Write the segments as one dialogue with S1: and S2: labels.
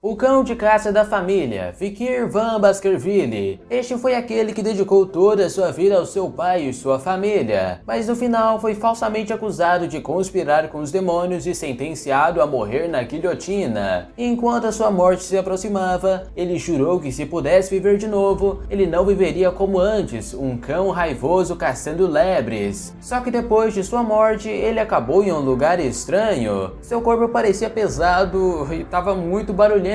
S1: O cão de caça da família, Vikir Van Baskerville. Este foi aquele que dedicou toda a sua vida ao seu pai e sua família, mas no final foi falsamente acusado de conspirar com os demônios e sentenciado a morrer na guilhotina. Enquanto a sua morte se aproximava, ele jurou que se pudesse viver de novo, ele não viveria como antes, um cão raivoso caçando lebres. Só que depois de sua morte, ele acabou em um lugar estranho. Seu corpo parecia pesado e estava muito barulhento.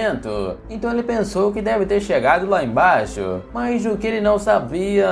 S1: Então ele pensou que deve ter chegado lá embaixo, mas o que ele não sabia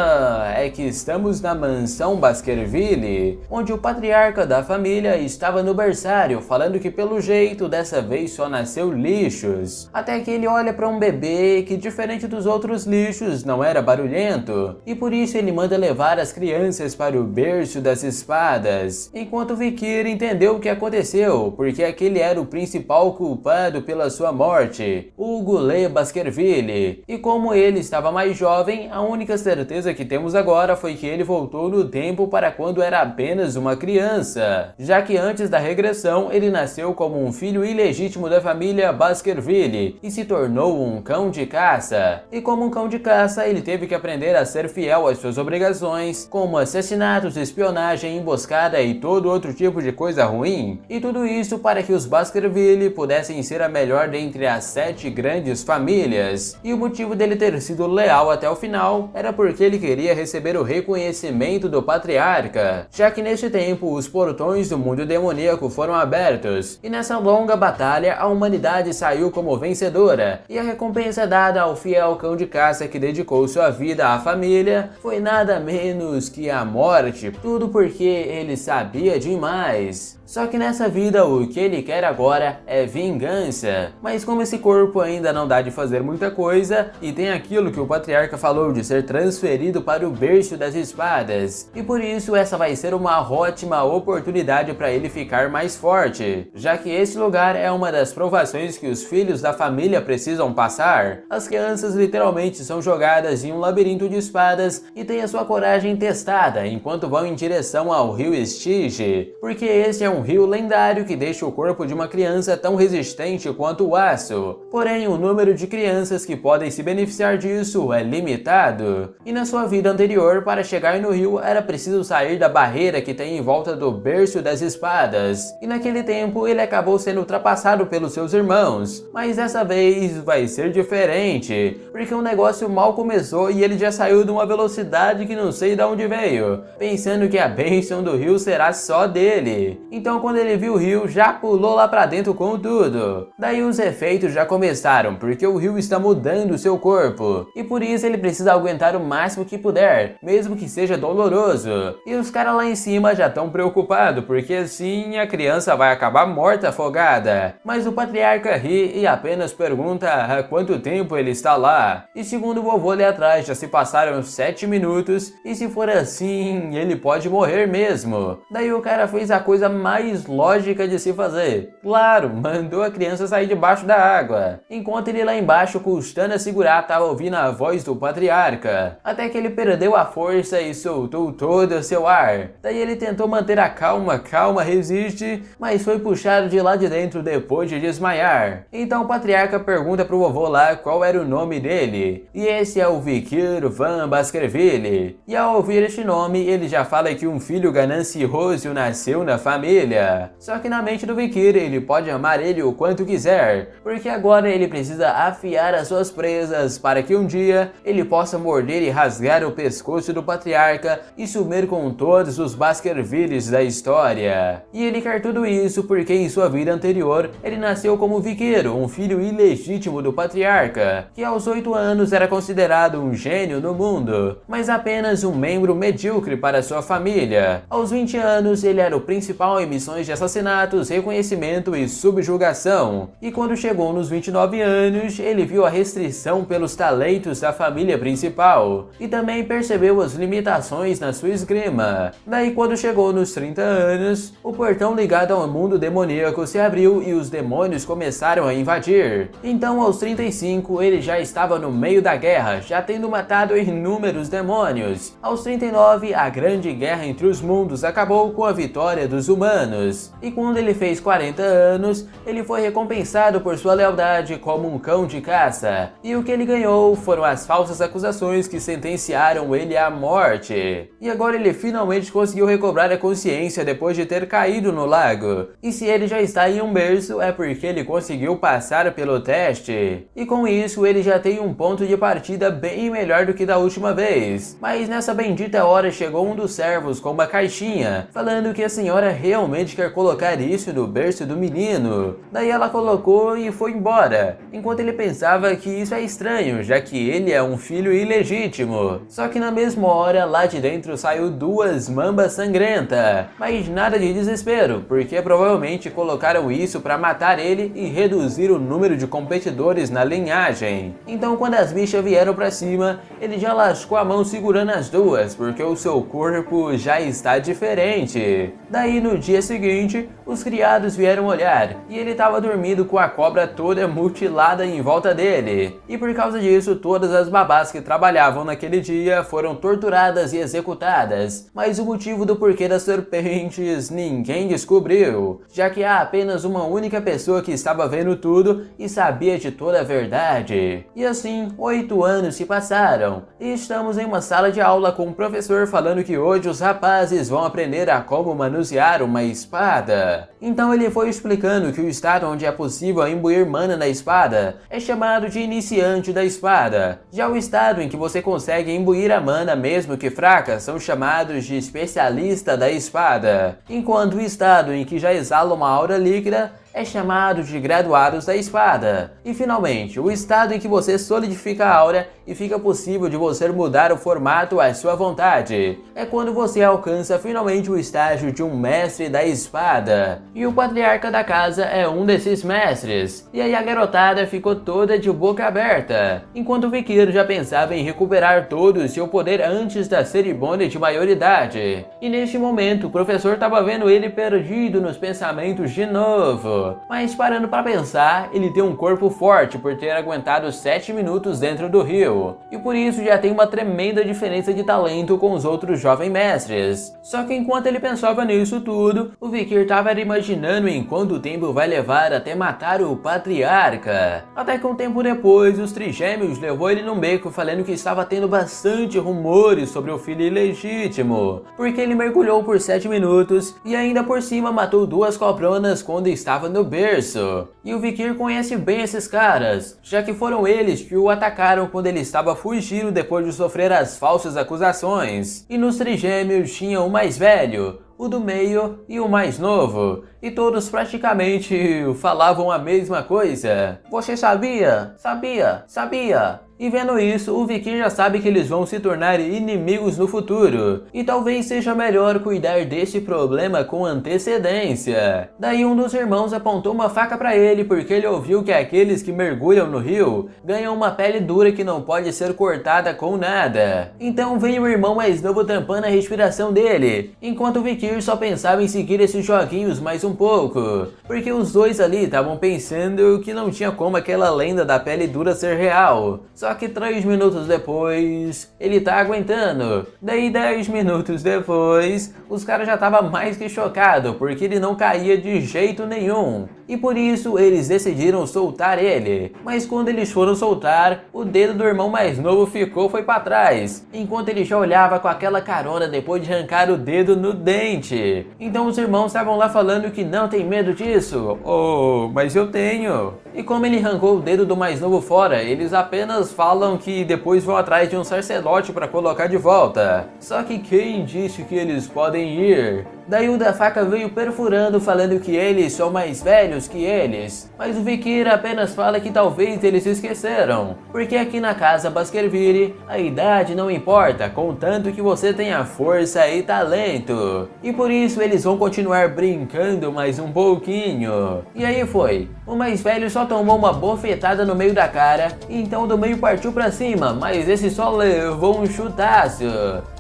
S1: é que estamos na mansão Baskerville, onde o patriarca da família estava no berçário, falando que pelo jeito dessa vez só nasceu lixos. Até que ele olha para um bebê que, diferente dos outros lixos, não era barulhento, e por isso ele manda levar as crianças para o berço das espadas, enquanto Vikir entendeu o que aconteceu, porque aquele era o principal culpado pela sua morte, o Gule Baskerville. E como ele estava mais jovem, a única certeza que temos agora foi que ele voltou no tempo para quando era apenas uma criança, já que antes da regressão ele nasceu como um filho ilegítimo da família Baskerville e se tornou um cão de caça. E como um cão de caça, ele teve que aprender a ser fiel às suas obrigações, como assassinatos, espionagem, emboscada e todo outro tipo de coisa ruim. E tudo isso para que os Baskerville pudessem ser a melhor dentre as 7 grandes famílias. E o motivo dele ter sido leal até o final era porque ele queria receber o reconhecimento do patriarca, já que neste tempo os portões do mundo demoníaco foram abertos, e nessa longa batalha a humanidade saiu como vencedora, e a recompensa dada ao fiel cão de caça que dedicou sua vida à família foi nada menos que a morte, tudo porque ele sabia demais. Só que nessa vida o que ele quer agora é vingança, mas como esse corpo ainda não dá de fazer muita coisa, e tem aquilo que o patriarca falou de ser transferido para o berço das espadas, e por isso essa vai ser uma ótima oportunidade para ele ficar mais forte, já que esse lugar é uma das provações que os filhos da família precisam passar. As crianças literalmente são jogadas em um labirinto de espadas e têm a sua coragem testada enquanto vão em direção ao rio Styx, porque esse é um rio lendário que deixa o corpo de uma criança tão resistente quanto o aço. Porém, o número de crianças que podem se beneficiar disso é limitado. E na sua vida anterior, para chegar no rio, era preciso sair da barreira que tem em volta do berço das espadas. E naquele tempo, ele acabou sendo ultrapassado pelos seus irmãos. Mas dessa vez vai ser diferente, porque o negócio mal começou e ele já saiu de uma velocidade que não sei de onde veio, pensando que a bênção do rio será só dele. Então quando ele viu o rio, já pulou lá pra dentro com tudo. Daí os efeitos já começaram, porque o rio está mudando o seu corpo, e por isso ele precisa aguentar o máximo que puder, mesmo que seja doloroso. E os caras lá em cima já estão preocupados, porque assim a criança vai acabar morta afogada. Mas o patriarca ri e apenas pergunta há quanto tempo ele está lá. E segundo o vovô ali atrás, já se passaram 7 minutos, e se for assim, ele pode morrer mesmo. Daí o cara fez a coisa mais lógica de se fazer. Claro, mandou a criança sair debaixo da água. Enquanto ele lá embaixo, custando a segurar, tava ouvindo a voz do patriarca. Até que ele perdeu a força e soltou todo o seu ar. Daí ele tentou manter a calma, resiste, mas foi puxado de lá de dentro depois de desmaiar. Então o patriarca pergunta pro vovô lá qual era o nome dele. E esse é o Vikir Van Baskerville. E ao ouvir este nome, ele já fala que um filho ganancioso nasceu na família. Só que na mente do Vikir, ele pode amar ele o quanto quiser, porque agora ele precisa afiar as suas presas para que um dia ele possa morder e rasgar o pescoço do patriarca e sumir com todos os Baskervilles da história. E ele quer tudo isso porque em sua vida anterior ele nasceu como Vikir, um filho ilegítimo do patriarca, que aos 8 anos era considerado um gênio no mundo, mas apenas um membro medíocre para sua família. Aos 20 anos ele era o principal em missões de assassinatos, reconhecimento e subjugação. E quando chegou nos 29 anos, ele viu a restrição pelos talentos da família principal e também percebeu as limitações na sua esgrima. Daí quando chegou nos 30 anos, o portão ligado ao mundo demoníaco se abriu e os demônios começaram a invadir. Então aos 35 ele já estava no meio da guerra, já tendo matado inúmeros demônios. Aos 39 a grande guerra entre os mundos acabou com a vitória dos humanos. E quando ele fez 40 anos, ele foi recompensado por sua lealdade como um cão de caça. E o que ele ganhou foram as falsas acusações que sentenciaram ele à morte. E agora ele finalmente conseguiu recobrar a consciência depois de ter caído no lago. E se ele já está em um berço, é porque ele conseguiu passar pelo teste. E com isso ele já tem um ponto de partida bem melhor do que da última vez. Mas nessa bendita hora chegou um dos servos com uma caixinha, falando que a senhora realmente quer colocar isso no berço do menino. Daí ela colocou e foi embora, enquanto ele pensava que isso é estranho, já que ele é um filho ilegítimo. Só que na mesma hora, lá de dentro saiu duas mambas sangrentas. Mas nada de desespero, porque provavelmente colocaram isso para matar ele e reduzir o número de competidores na linhagem. Então quando as bichas vieram para cima, ele já lascou a mão segurando as duas, porque o seu corpo já está diferente. Daí no dia seguinte, os criados vieram olhar, e ele estava dormindo com a cobra toda mutilada em volta dele. E por causa disso, todas as babás que trabalhavam naquele dia foram torturadas e executadas. Mas o motivo do porquê das serpentes ninguém descobriu, já que há apenas uma única pessoa que estava vendo tudo e sabia de toda a verdade. E assim, 8 anos se passaram, e estamos em uma sala de aula com o professor falando que hoje os rapazes vão aprender a como manusear uma espada. Então ele foi explicando que o estado onde é possível imbuir mana na espada é chamado de iniciante da espada. Já o estado em que você consegue imbuir a mana mesmo que fraca são chamados de especialista da espada. Enquanto o estado em que já exala uma aura líquida é chamado de graduados da espada. E finalmente, o estado em que você solidifica a aura e fica possível de você mudar o formato à sua vontade é quando você alcança finalmente o estágio de um mestre da espada. E o patriarca da casa é um desses mestres. E aí a garotada ficou toda de boca aberta, enquanto o Vikir já pensava em recuperar todo o seu poder antes da cerimônia de maioridade. E neste momento, o professor estava vendo ele perdido nos pensamentos de novo. Mas parando para pensar, ele tem um corpo forte por ter aguentado 7 minutos dentro do rio, e por isso já tem uma tremenda diferença de talento com os outros jovens mestres. Só que enquanto ele pensava nisso tudo, o Vikir estava imaginando em quanto tempo vai levar até matar o patriarca. Até que um tempo depois, os trigêmeos levou ele num beco falando que estava tendo bastante rumores sobre o filho ilegítimo, porque ele mergulhou por 7 minutos e ainda por cima matou 2 cobronas quando estava no berço. E o Vikir conhece bem esses caras, já que foram eles que o atacaram quando ele estava fugindo depois de sofrer as falsas acusações. E nos trigêmeos tinha o mais velho, o do meio e o mais novo, e todos praticamente falavam a mesma coisa. Você sabia? Sabia? Sabia? E vendo isso, o Vikir já sabe que eles vão se tornar inimigos no futuro, e talvez seja melhor cuidar desse problema com antecedência. Daí um dos irmãos apontou uma faca para ele porque ele ouviu que aqueles que mergulham no rio ganham uma pele dura que não pode ser cortada com nada. Então veio o irmão mais novo tampando a respiração dele, enquanto o Vikir só pensava em seguir esses joguinhos mais um pouco, porque os dois ali estavam pensando que não tinha como aquela lenda da pele dura ser real. Só que 3 minutos depois, ele tá aguentando. Daí 10 minutos depois, os caras já estavam mais que chocados, porque ele não caía de jeito nenhum. E por isso, eles decidiram soltar ele. Mas quando eles foram soltar, o dedo do irmão mais novo foi para trás, enquanto ele já olhava com aquela carona depois de arrancar o dedo no dente. Então os irmãos estavam lá falando que não tem medo disso. Oh, mas eu tenho. E como ele arrancou o dedo do mais novo fora, eles apenas falam que depois vão atrás de um sacerdote para colocar de volta. Só que quem disse que eles podem ir? Daí o da faca veio perfurando falando que eles são mais velhos que eles. Mas o Vikir apenas fala que talvez eles se esqueceram, porque aqui na casa Baskerville a idade não importa, contanto que você tenha força e talento. E por isso eles vão continuar brincando mais um pouquinho. E aí foi. O mais velho só tomou uma bofetada no meio da cara, e então o do meio partiu pra cima, mas esse só levou um chutaço.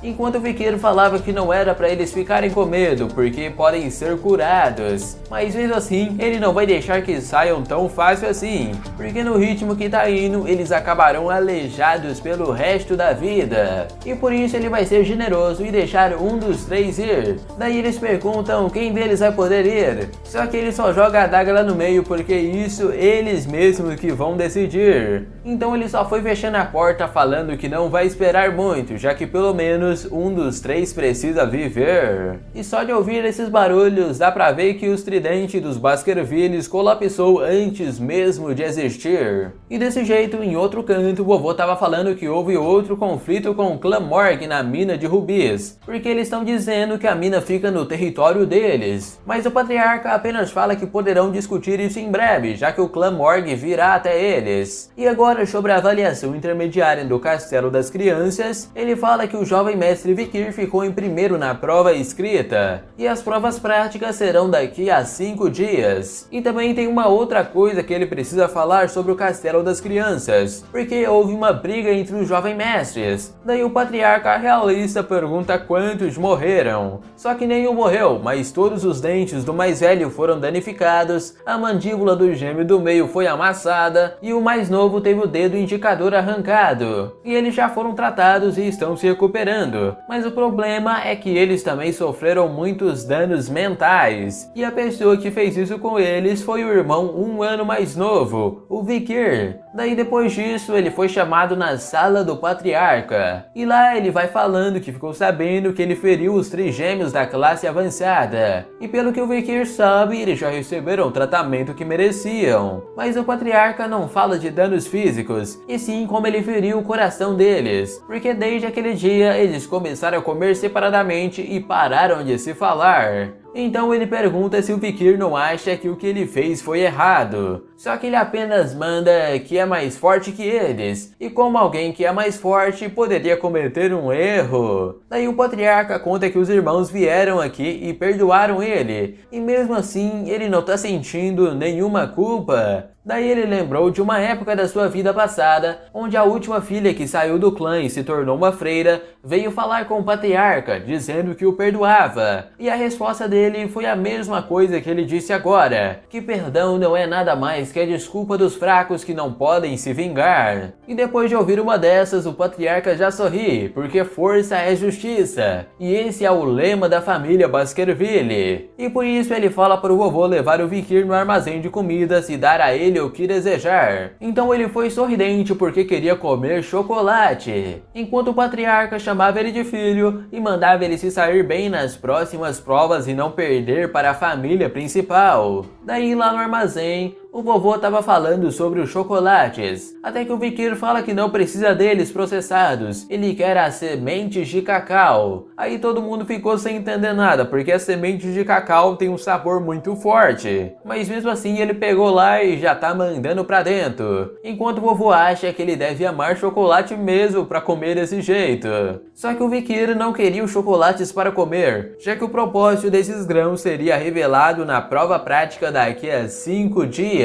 S1: Enquanto o Vikir falava que não era pra eles ficarem com medo, medo porque podem ser curados, mas mesmo assim ele não vai deixar que saiam tão fácil assim, porque no ritmo que tá indo eles acabarão aleijados pelo resto da vida, e por isso ele vai ser generoso e deixar um dos 3 ir. Daí eles perguntam quem deles vai poder ir, só que ele só joga a adaga lá no meio porque isso eles mesmos que vão decidir. Então ele só foi fechando a porta falando que não vai esperar muito, já que pelo menos um dos 3 precisa viver. E só de ouvir esses barulhos dá pra ver que os tridentes dos Baskervilles colapsou antes mesmo de existir. E desse jeito, em outro canto, o vovô tava falando que houve outro conflito com o clã Morg na mina de rubis, porque eles estão dizendo que a mina fica no território deles, mas o patriarca apenas fala que poderão discutir isso em breve, já que o clã Morg virá até eles. E agora, sobre a avaliação intermediária do Castelo das Crianças, ele fala que o jovem mestre Vikir ficou em primeiro na prova escrita, e as provas práticas serão daqui a 5 dias. E também tem uma outra coisa que ele precisa falar sobre o Castelo das Crianças, porque houve uma briga entre os jovens mestres. Daí o patriarca realista pergunta quantos morreram, só que nenhum morreu, mas todos os dentes do mais velho foram danificados, a mandíbula do gêmeo do meio foi amassada e o mais novo teve o dedo indicador arrancado, e eles já foram tratados e estão se recuperando, mas o problema é que eles também sofreram muitos danos mentais, e a pessoa que fez isso com eles foi o irmão 1 ano mais novo, o Vikir. Daí depois disso ele foi chamado na sala do patriarca, e lá ele vai falando que ficou sabendo que ele feriu os trigêmeos da classe avançada, e pelo que o Vikir sabe, eles já receberam o tratamento que mereciam, mas o patriarca não fala de danos físicos, e sim como ele feriu o coração deles, porque desde aquele dia eles começaram a comer separadamente e pararam de se falar. Então ele pergunta se o Vikir não acha que o que ele fez foi errado, só que ele apenas manda que é mais forte que eles, e como alguém que é mais forte poderia cometer um erro. Daí o patriarca conta que os irmãos vieram aqui e perdoaram ele, e mesmo assim ele não tá sentindo nenhuma culpa. Daí ele lembrou de uma época da sua vida passada, onde a última filha que saiu do clã e se tornou uma freira, veio falar com o patriarca, dizendo que o perdoava. E a resposta dele foi a mesma coisa que ele disse agora, que perdão não é nada mais que a desculpa dos fracos que não podem se vingar. E depois de ouvir uma dessas, o patriarca já sorri, porque força é justiça. E esse é o lema da família Baskerville. E por isso ele fala para o vovô levar o Vikir no armazém de comidas e dar a ele o que desejar. Então ele foi sorridente porque queria comer chocolate, enquanto o patriarca chamava ele de filho e mandava ele se sair bem nas próximas provas e não perder para a família principal. Daí lá no armazém, o vovô estava falando sobre os chocolates, até que o Vikir fala que não precisa deles processados, ele quer as sementes de cacau. Aí todo mundo ficou sem entender nada, porque as sementes de cacau têm um sabor muito forte, mas mesmo assim ele pegou lá e já tá mandando pra dentro, enquanto o vovô acha que ele deve amar chocolate mesmo pra comer desse jeito. Só que o Vikir não queria os chocolates para comer, já que o propósito desses grãos seria revelado na prova prática daqui a 5 dias.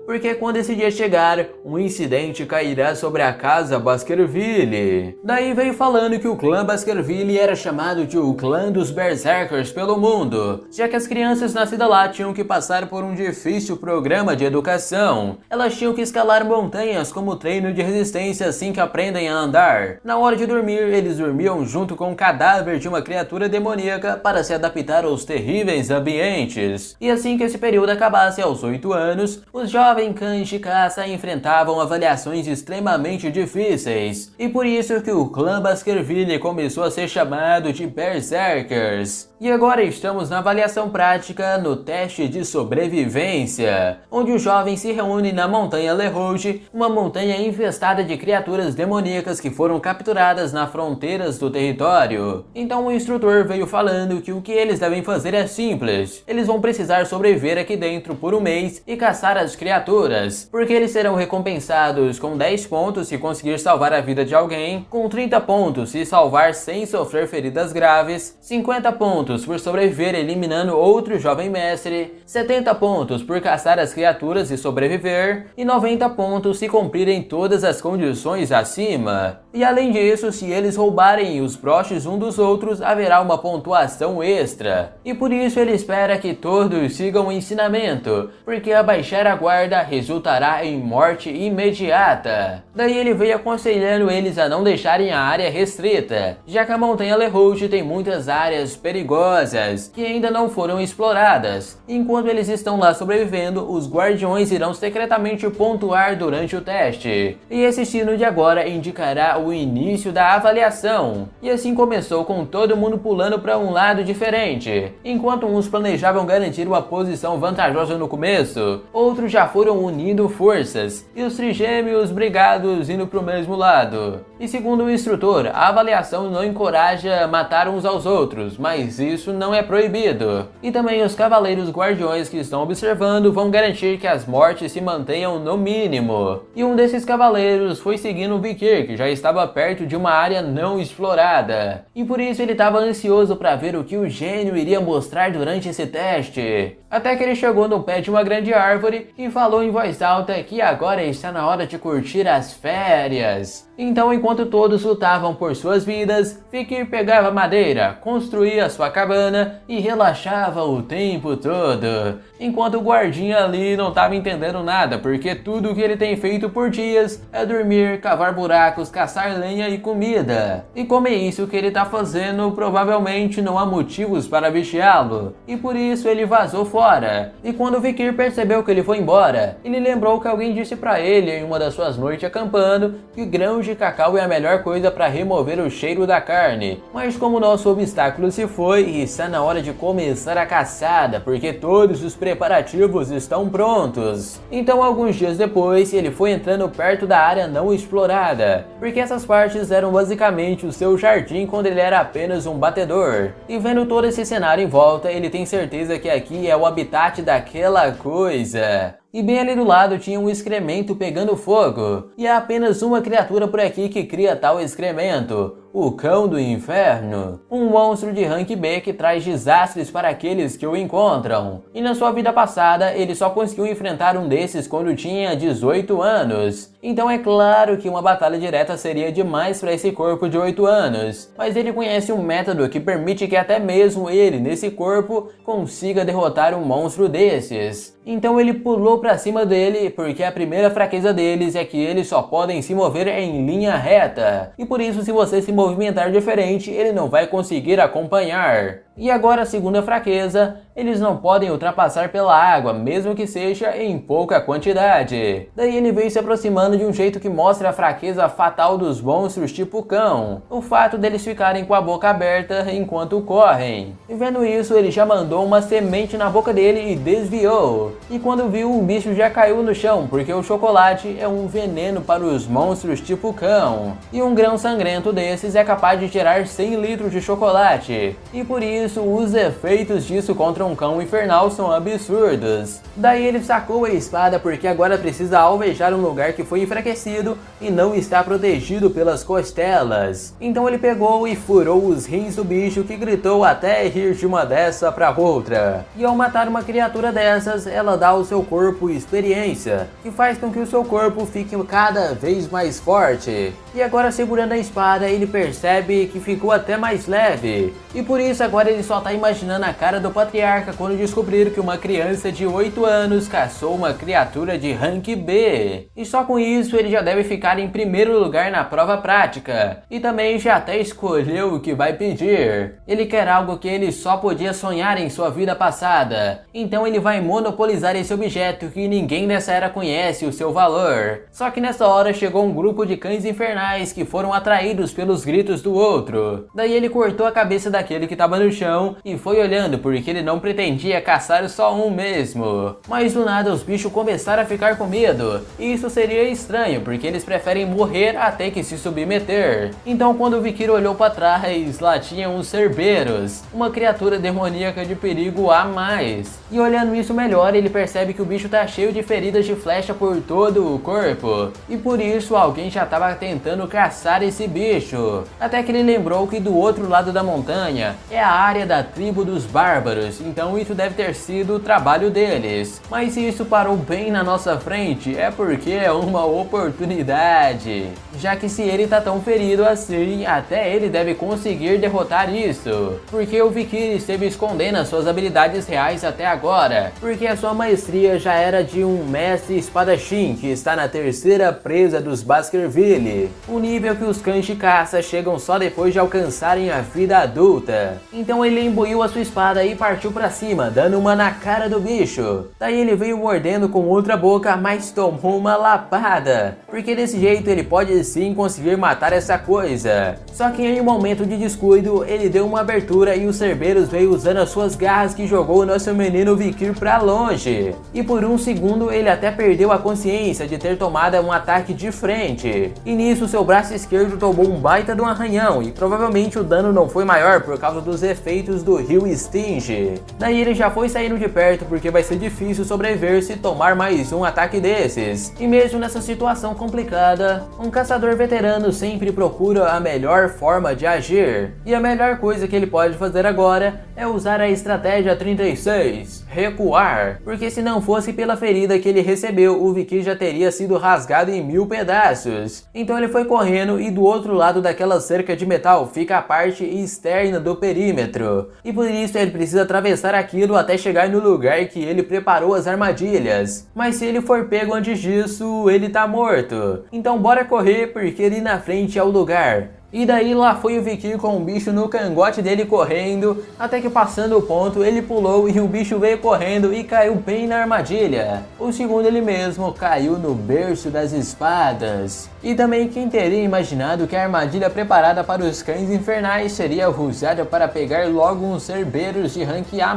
S1: Porque quando esse dia chegar, um incidente cairá sobre a casa Baskerville. Daí veio falando que o clã Baskerville era chamado de o clã dos Berserkers pelo mundo, já que as crianças nascidas lá tinham que passar por um difícil programa de educação. Elas tinham que escalar montanhas como treino de resistência assim que aprendem a andar. Na hora de dormir, eles dormiam junto com o cadáver de uma criatura demoníaca para se adaptar aos terríveis ambientes. E assim que esse período acabasse aos 8 anos, os jovens cães de caça enfrentavam avaliações extremamente difíceis, e por isso que o clã Baskerville começou a ser chamado de Berserkers. E agora estamos na avaliação prática no teste de sobrevivência, onde os jovens se reúnem na montanha Le Rouge, uma montanha infestada de criaturas demoníacas que foram capturadas nas fronteiras do território. Então o instrutor veio falando que o que eles devem fazer é simples, eles vão precisar sobreviver aqui dentro por um mês e caçar caçar as criaturas, porque eles serão recompensados com 10 pontos se conseguir salvar a vida de alguém, com 30 pontos se salvar sem sofrer feridas graves, 50 pontos por sobreviver eliminando outro jovem mestre, 70 pontos por caçar as criaturas e sobreviver, e 90 pontos se cumprirem todas as condições acima. E além disso, se eles roubarem os broches um dos outros, haverá uma pontuação extra. E por isso ele espera que todos sigam o ensinamento, porque abaixar a guarda resultará em morte imediata. Daí ele veio aconselhando eles a não deixarem a área restrita, já que a montanha Lehout tem muitas áreas perigosas que ainda não foram exploradas. Enquanto eles estão lá sobrevivendo, os guardiões irão secretamente pontuar durante o teste. E esse sino de agora indicará o início da avaliação. E assim começou, com todo mundo pulando para um lado diferente. Enquanto uns planejavam garantir uma posição vantajosa no começo, outros já foram unindo forças, e os trigêmeos brigados indo para o mesmo lado. E segundo o instrutor, a avaliação não encoraja matar uns aos outros, mas isso não é proibido. E também os cavaleiros guardiões que estão observando vão garantir que as mortes se mantenham no mínimo. E um desses cavaleiros foi seguindo o Vikir, que já estava perto de uma área não explorada. E por isso ele estava ansioso para ver o que o gênio iria mostrar durante esse teste. Até que ele chegou no pé de uma grande árvore e falou em voz alta que agora está na hora de curtir as férias. Então, enquanto todos lutavam por suas vidas, Vikir pegava madeira, construía sua cabana e relaxava o tempo todo. Enquanto o guardinha ali não estava entendendo nada, porque tudo o que ele tem feito por dias é dormir, cavar buracos, caçar lenha e comida. E como é isso que ele está fazendo, provavelmente não há motivos para vigiá-lo. E por isso ele vazou fora. E quando Vikir percebeu que ele foi embora, ele lembrou que alguém disse para ele em uma das suas noites acampando que grãos de cacau é a melhor coisa para remover o cheiro da carne. Mas como nosso obstáculo se foi, está na hora de começar a caçada, porque todos os preparativos estão prontos. Então, alguns dias depois, ele foi entrando perto da área não explorada, porque essas partes eram basicamente o seu jardim quando ele era apenas um batedor. E vendo todo esse cenário em volta, ele tem certeza que aqui é o habitat daquela coisa. E bem ali do lado tinha um excremento pegando fogo. E há apenas uma criatura por aqui que cria tal excremento: o Cão do Inferno. Um monstro de rank B que traz desastres para aqueles que o encontram. E na sua vida passada, ele só conseguiu enfrentar um desses quando tinha 18 anos. Então é claro que uma batalha direta seria demais para esse corpo de 8 anos. Mas ele conhece um método que permite que até mesmo ele, nesse corpo, consiga derrotar um monstro desses. Então ele pulou pra cima dele, porque a primeira fraqueza deles é que eles só podem se mover em linha reta. E por isso, se você se movimentar diferente, ele não vai conseguir acompanhar. E agora a segunda fraqueza, eles não podem ultrapassar pela água, mesmo que seja em pouca quantidade. Daí ele veio se aproximando de um jeito que mostra a fraqueza fatal dos monstros tipo cão: o fato deles ficarem com a boca aberta enquanto correm. E vendo isso, ele já mandou uma semente na boca dele e desviou. E quando viu, o bicho já caiu no chão, porque o chocolate é um veneno para os monstros tipo cão. E um grão sangrento desses é capaz de gerar 100 litros de chocolate. E por isso, os efeitos disso contra um cão infernal são absurdos. Daí ele sacou a espada, porque agora precisa alvejar um lugar que foi enfraquecido e não está protegido pelas costelas. Então ele pegou e furou os rins do bicho, que gritou até rir de uma dessa para outra. E ao matar uma criatura dessas, ela dá ao seu corpo experiência, que faz com que o seu corpo fique cada vez mais forte. E agora, segurando a espada, ele percebe que ficou até mais leve. E por isso agora ele só tá imaginando a cara do patriarca quando descobrir que uma criança de 8 anos caçou uma criatura de rank B. E só com isso ele já deve ficar em primeiro lugar na prova prática. E também já até escolheu o que vai pedir. Ele quer algo que ele só podia sonhar em sua vida passada. Então ele vai monopolizar esse objeto que ninguém nessa era conhece o seu valor. Só que nessa hora chegou um grupo de cães infernais que foram atraídos pelos gritos do outro. Daí ele cortou a cabeça daquele que estava no chão e foi olhando, porque ele não pretendia caçar só um mesmo. Mas do nada os bichos começaram a ficar com medo. E isso seria estranho, porque eles preferem morrer até que se submeter. Então quando o Vikir olhou para trás, lá tinham os Cerberus, uma criatura demoníaca de perigo a mais. E olhando isso melhor, ele percebe que o bicho tá já cheio de feridas de flecha por todo o corpo, e por isso alguém já estava tentando caçar esse bicho. Até que ele lembrou que do outro lado da montanha é a área da tribo dos bárbaros, então isso deve ter sido o trabalho deles. Mas se isso parou bem na nossa frente, é porque é uma oportunidade. Já que se ele tá tão ferido assim, até ele deve conseguir derrotar isso. Porque o Vikir esteve escondendo as suas habilidades reais até agora, porque a sua maestria já era de um mestre espadachim que está na terceira presa dos Baskerville, o nível que os cães de caça chegam só depois de alcançarem a vida adulta. Então ele embuiu a sua espada e partiu pra cima, dando uma na cara do bicho. Daí ele veio mordendo com outra boca, mas tomou uma lapada, porque desse jeito ele pode sim conseguir matar essa coisa. Só que em um momento de descuido, ele deu uma abertura e o Cerberus veio usando as suas garras que jogou o nosso menino Vikir pra longe. E por um segundo ele até perdeu a consciência de ter tomado um ataque de frente. E nisso seu braço esquerdo tomou um baita de um arranhão, e provavelmente o dano não foi maior por causa dos efeitos do Rio Stinge. Daí ele já foi saindo de perto porque vai ser difícil sobreviver se tomar mais um ataque desses. E mesmo nessa situação complicada, um caçador veterano sempre procura a melhor forma de agir. E a melhor coisa que ele pode fazer agora é usar a estratégia 36, recuar, porque se não fosse pela ferida que ele recebeu, o Vikir já teria sido rasgado em 1000 pedaços. Então ele foi correndo e do outro lado daquela cerca de metal fica a parte externa do perímetro. E por isso ele precisa atravessar aquilo até chegar no lugar que ele preparou as armadilhas. Mas se ele for pego antes disso, ele tá morto. Então bora correr porque ali na frente é o lugar. E daí lá foi o Vikir com o bicho no cangote dele correndo, até que passando o ponto ele pulou e o bicho veio correndo e caiu bem na armadilha. O segundo ele mesmo caiu no berço das espadas. E também quem teria imaginado que a armadilha preparada para os cães infernais seria usada para pegar logo uns Cerberus de rank A+.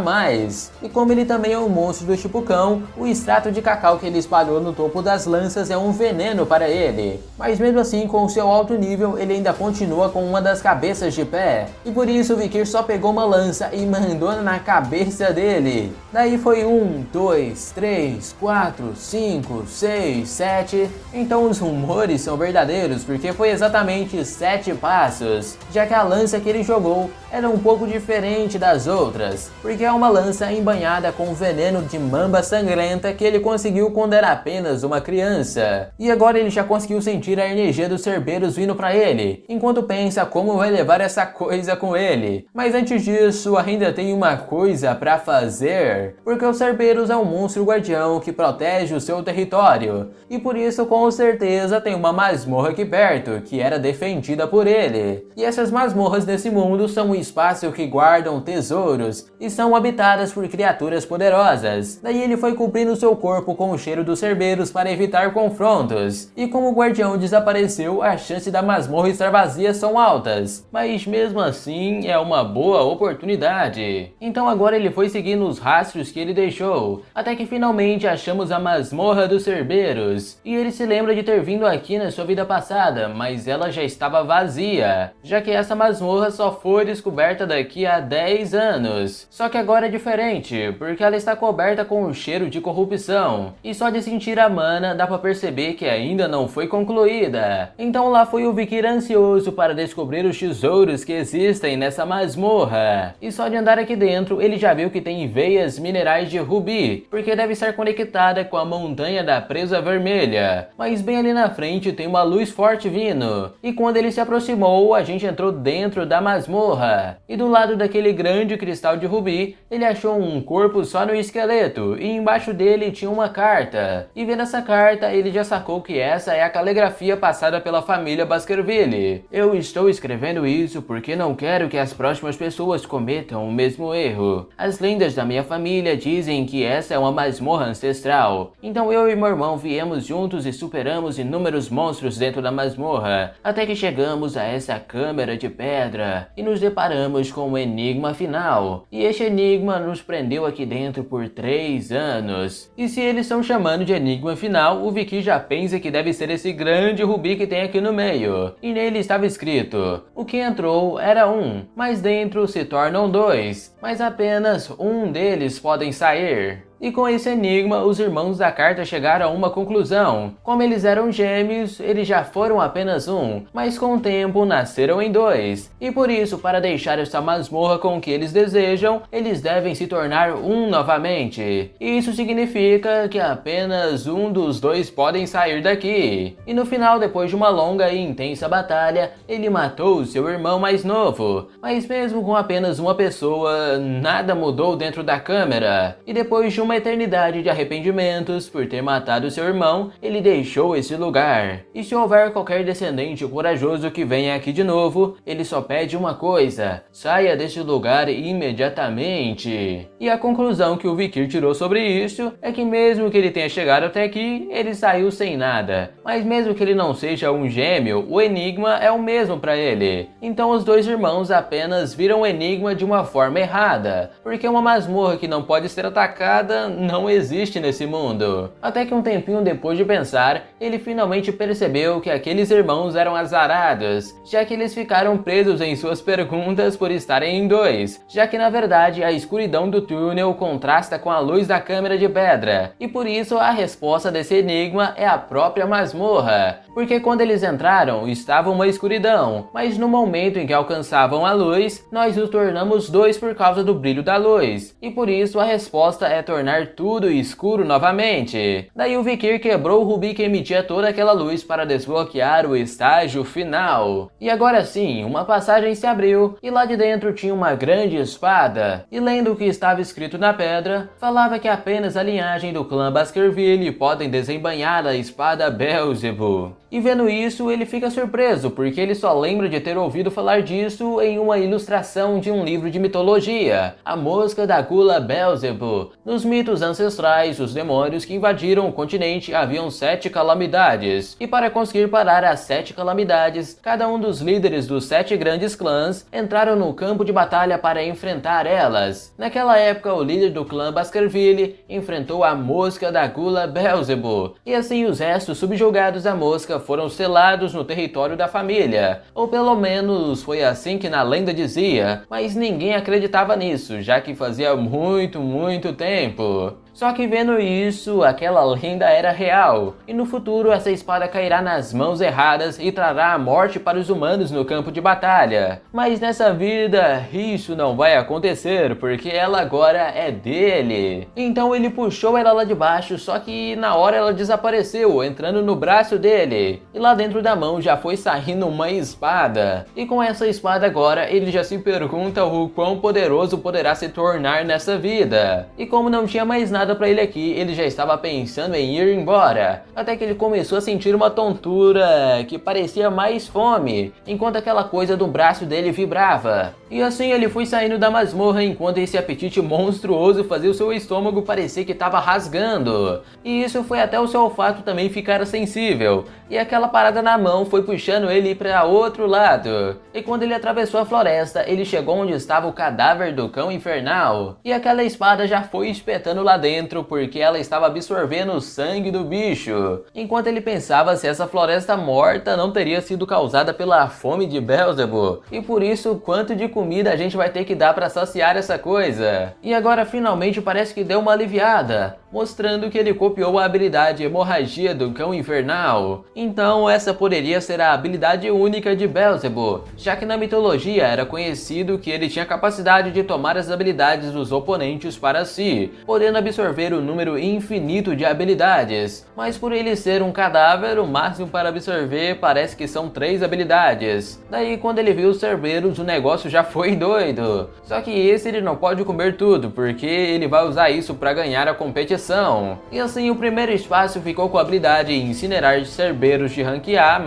S1: E como ele também é um monstro do tipo cão, o extrato de cacau que ele espalhou no topo das lanças é um veneno para ele. Mas mesmo assim, com o seu alto nível, ele ainda continua com uma das cabeças de pé, e por isso o Vikir só pegou uma lança e mandou na cabeça dele. Daí foi 1, 2, 3, 4, 5, 6, 7, então os rumores são verdadeiros porque foi exatamente 7 passos, já que a lança que ele jogou era um pouco diferente das outras, porque é uma lança embanhada com veneno de mamba sangrenta que ele conseguiu quando era apenas uma criança. E agora ele já conseguiu sentir a energia dos Cerberus vindo para ele, enquanto pensa como vai levar essa coisa com ele. Mas antes disso, ainda tem uma coisa para fazer, porque o Cerberus é um monstro guardião que protege o seu território, e por isso com certeza tem uma masmorra aqui perto, que era defendida por ele. E essas masmorras desse mundo são um espaço que guardam tesouros e são habitadas por criaturas poderosas. Daí ele foi cobrindo seu corpo com o cheiro dos Cerberus para evitar confrontos. E como o guardião desapareceu, a chance da masmorra estar vazia são altas, mas mesmo assim é uma boa oportunidade. Então agora ele foi seguindo os rastros que ele deixou, até que finalmente achamos a masmorra dos Cerberus. E ele se lembra de ter vindo aqui na sua vida passada, mas ela já estava vazia, já que essa masmorra só foi descoberta daqui a 10 anos. Só que agora é diferente, porque ela está coberta com um cheiro de corrupção, e só de sentir a mana dá pra perceber que ainda não foi concluída. Então lá foi o Vikir ansioso para descobrir os tesouros que existem nessa masmorra. E só de andar aqui dentro, ele já viu que tem veias minerais de rubi, porque deve estar conectada com a montanha da presa vermelha. Mas bem ali na frente tem uma luz forte vindo, e quando ele se aproximou, a gente entrou dentro da masmorra. E do lado daquele grande cristal de rubi, ele achou um corpo só no esqueleto, e embaixo dele tinha uma carta. E vendo essa carta, ele já sacou que essa é a caligrafia passada pela família Baskerville. Eu estou escrevendo isso porque não quero que as próximas pessoas cometam o mesmo erro. As lendas da minha família dizem que essa é uma masmorra ancestral. Então eu e meu irmão viemos juntos e superamos inúmeros monstros dentro da masmorra, até que chegamos a essa câmara de pedra e nos deparamos com o enigma final. E este enigma nos prendeu aqui dentro por 3 anos. E se eles estão chamando de enigma final, o Vikir já pensa que deve ser esse grande rubi que tem aqui no meio. E nele estava escrito: o que entrou era 1, mas dentro se tornam 2, mas apenas um deles podem sair. E com esse enigma, os irmãos da carta chegaram a uma conclusão. Como eles eram gêmeos, eles já foram apenas um, mas com o tempo nasceram em dois. E por isso, para deixar essa masmorra com o que eles desejam, eles devem se tornar um novamente. Isso significa que apenas um dos dois podem sair daqui. E no final, depois de uma longa e intensa batalha, ele matou seu irmão mais novo. Mas mesmo com apenas uma pessoa, nada mudou dentro da câmera. E depois de uma eternidade de arrependimentos por ter matado seu irmão, ele deixou esse lugar. E se houver qualquer descendente corajoso que venha aqui de novo, ele só pede uma coisa: saia desse lugar imediatamente. E a conclusão que o Vikir tirou sobre isso é que mesmo que ele tenha chegado até aqui, ele saiu sem nada. Mas mesmo que ele não seja um gêmeo, o enigma é o mesmo para ele. Então os dois irmãos apenas viram o enigma de uma forma errada, porque uma masmorra que não pode ser atacada não existe nesse mundo. Até que um tempinho depois de pensar, ele finalmente percebeu que aqueles irmãos eram azarados, já que eles ficaram presos em suas perguntas por estarem em dois, já que na verdade a escuridão do túnel contrasta com a luz da câmera de pedra, e por isso a resposta desse enigma é a própria masmorra, porque quando eles entraram estava uma escuridão, mas no momento em que alcançavam a luz, nós nos tornamos dois por causa do brilho da luz, e por isso a resposta é tornar tudo escuro novamente. Daí o Vikir quebrou o rubi que emitia toda aquela luz para desbloquear o estágio final. E agora sim, uma passagem se abriu e lá de dentro tinha uma grande espada. E lendo o que estava escrito na pedra, falava que apenas a linhagem do clã Baskerville podem desembainhar a espada Beelzebub. E vendo isso, ele fica surpreso, porque ele só lembra de ter ouvido falar disso em uma ilustração de um livro de mitologia, A Mosca da Gula Beelzebub. Nos mitos ancestrais, os demônios que invadiram o continente haviam 7 calamidades, e para conseguir parar as 7 calamidades, cada um dos líderes dos 7 grandes clãs entraram no campo de batalha para enfrentar elas. Naquela época, o líder do clã Baskerville enfrentou a Mosca da Gula Beelzebub, e assim os restos subjugados da mosca foram selados no território da família, ou pelo menos foi assim que na lenda dizia, mas ninguém acreditava nisso, já que fazia muito tempo. Só que vendo isso, aquela lenda era real, e no futuro essa espada cairá nas mãos erradas e trará a morte para os humanos no campo de batalha. Mas nessa vida, isso não vai acontecer, porque ela agora é dele. Então ele puxou ela lá de baixo, só que na hora ela desapareceu, entrando no braço dele. E lá dentro da mão já foi saindo uma espada. E com essa espada agora, ele já se pergunta o quão poderoso poderá se tornar nessa vida. E como não tinha mais nada para ele aqui, ele já estava pensando em ir embora, até que ele começou a sentir uma tontura que parecia mais fome, enquanto aquela coisa do braço dele vibrava. E assim ele foi saindo da masmorra enquanto esse apetite monstruoso fazia o seu estômago parecer que estava rasgando. E isso foi até o seu olfato também ficar sensível, e aquela parada na mão foi puxando ele para outro lado. E quando ele atravessou a floresta, ele chegou onde estava o cadáver do cão infernal, e aquela espada já foi espetando lá dentro porque ela estava absorvendo o sangue do bicho. Enquanto ele pensava se essa floresta morta não teria sido causada pela fome de Beelzebub, e por isso quanto de comida a gente vai ter que dar para saciar essa coisa. E agora finalmente parece que deu uma aliviada, mostrando que ele copiou a habilidade hemorragia do cão infernal. Então essa poderia ser a habilidade única de Beelzebub, já que na mitologia era conhecido que ele tinha capacidade de tomar as habilidades dos oponentes para si, podendo absorver o número infinito de habilidades. Mas por ele ser um cadáver, o máximo para absorver parece que são 3 habilidades. Daí quando ele viu os Cerberus, o negócio já foi doido. Só que esse ele não pode comer tudo, porque ele vai usar isso para ganhar a competição. E assim o primeiro espaço ficou com a habilidade incinerar Cerberus de rank A+,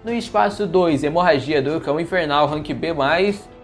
S1: no espaço 2 hemorragia do cão infernal rank B+,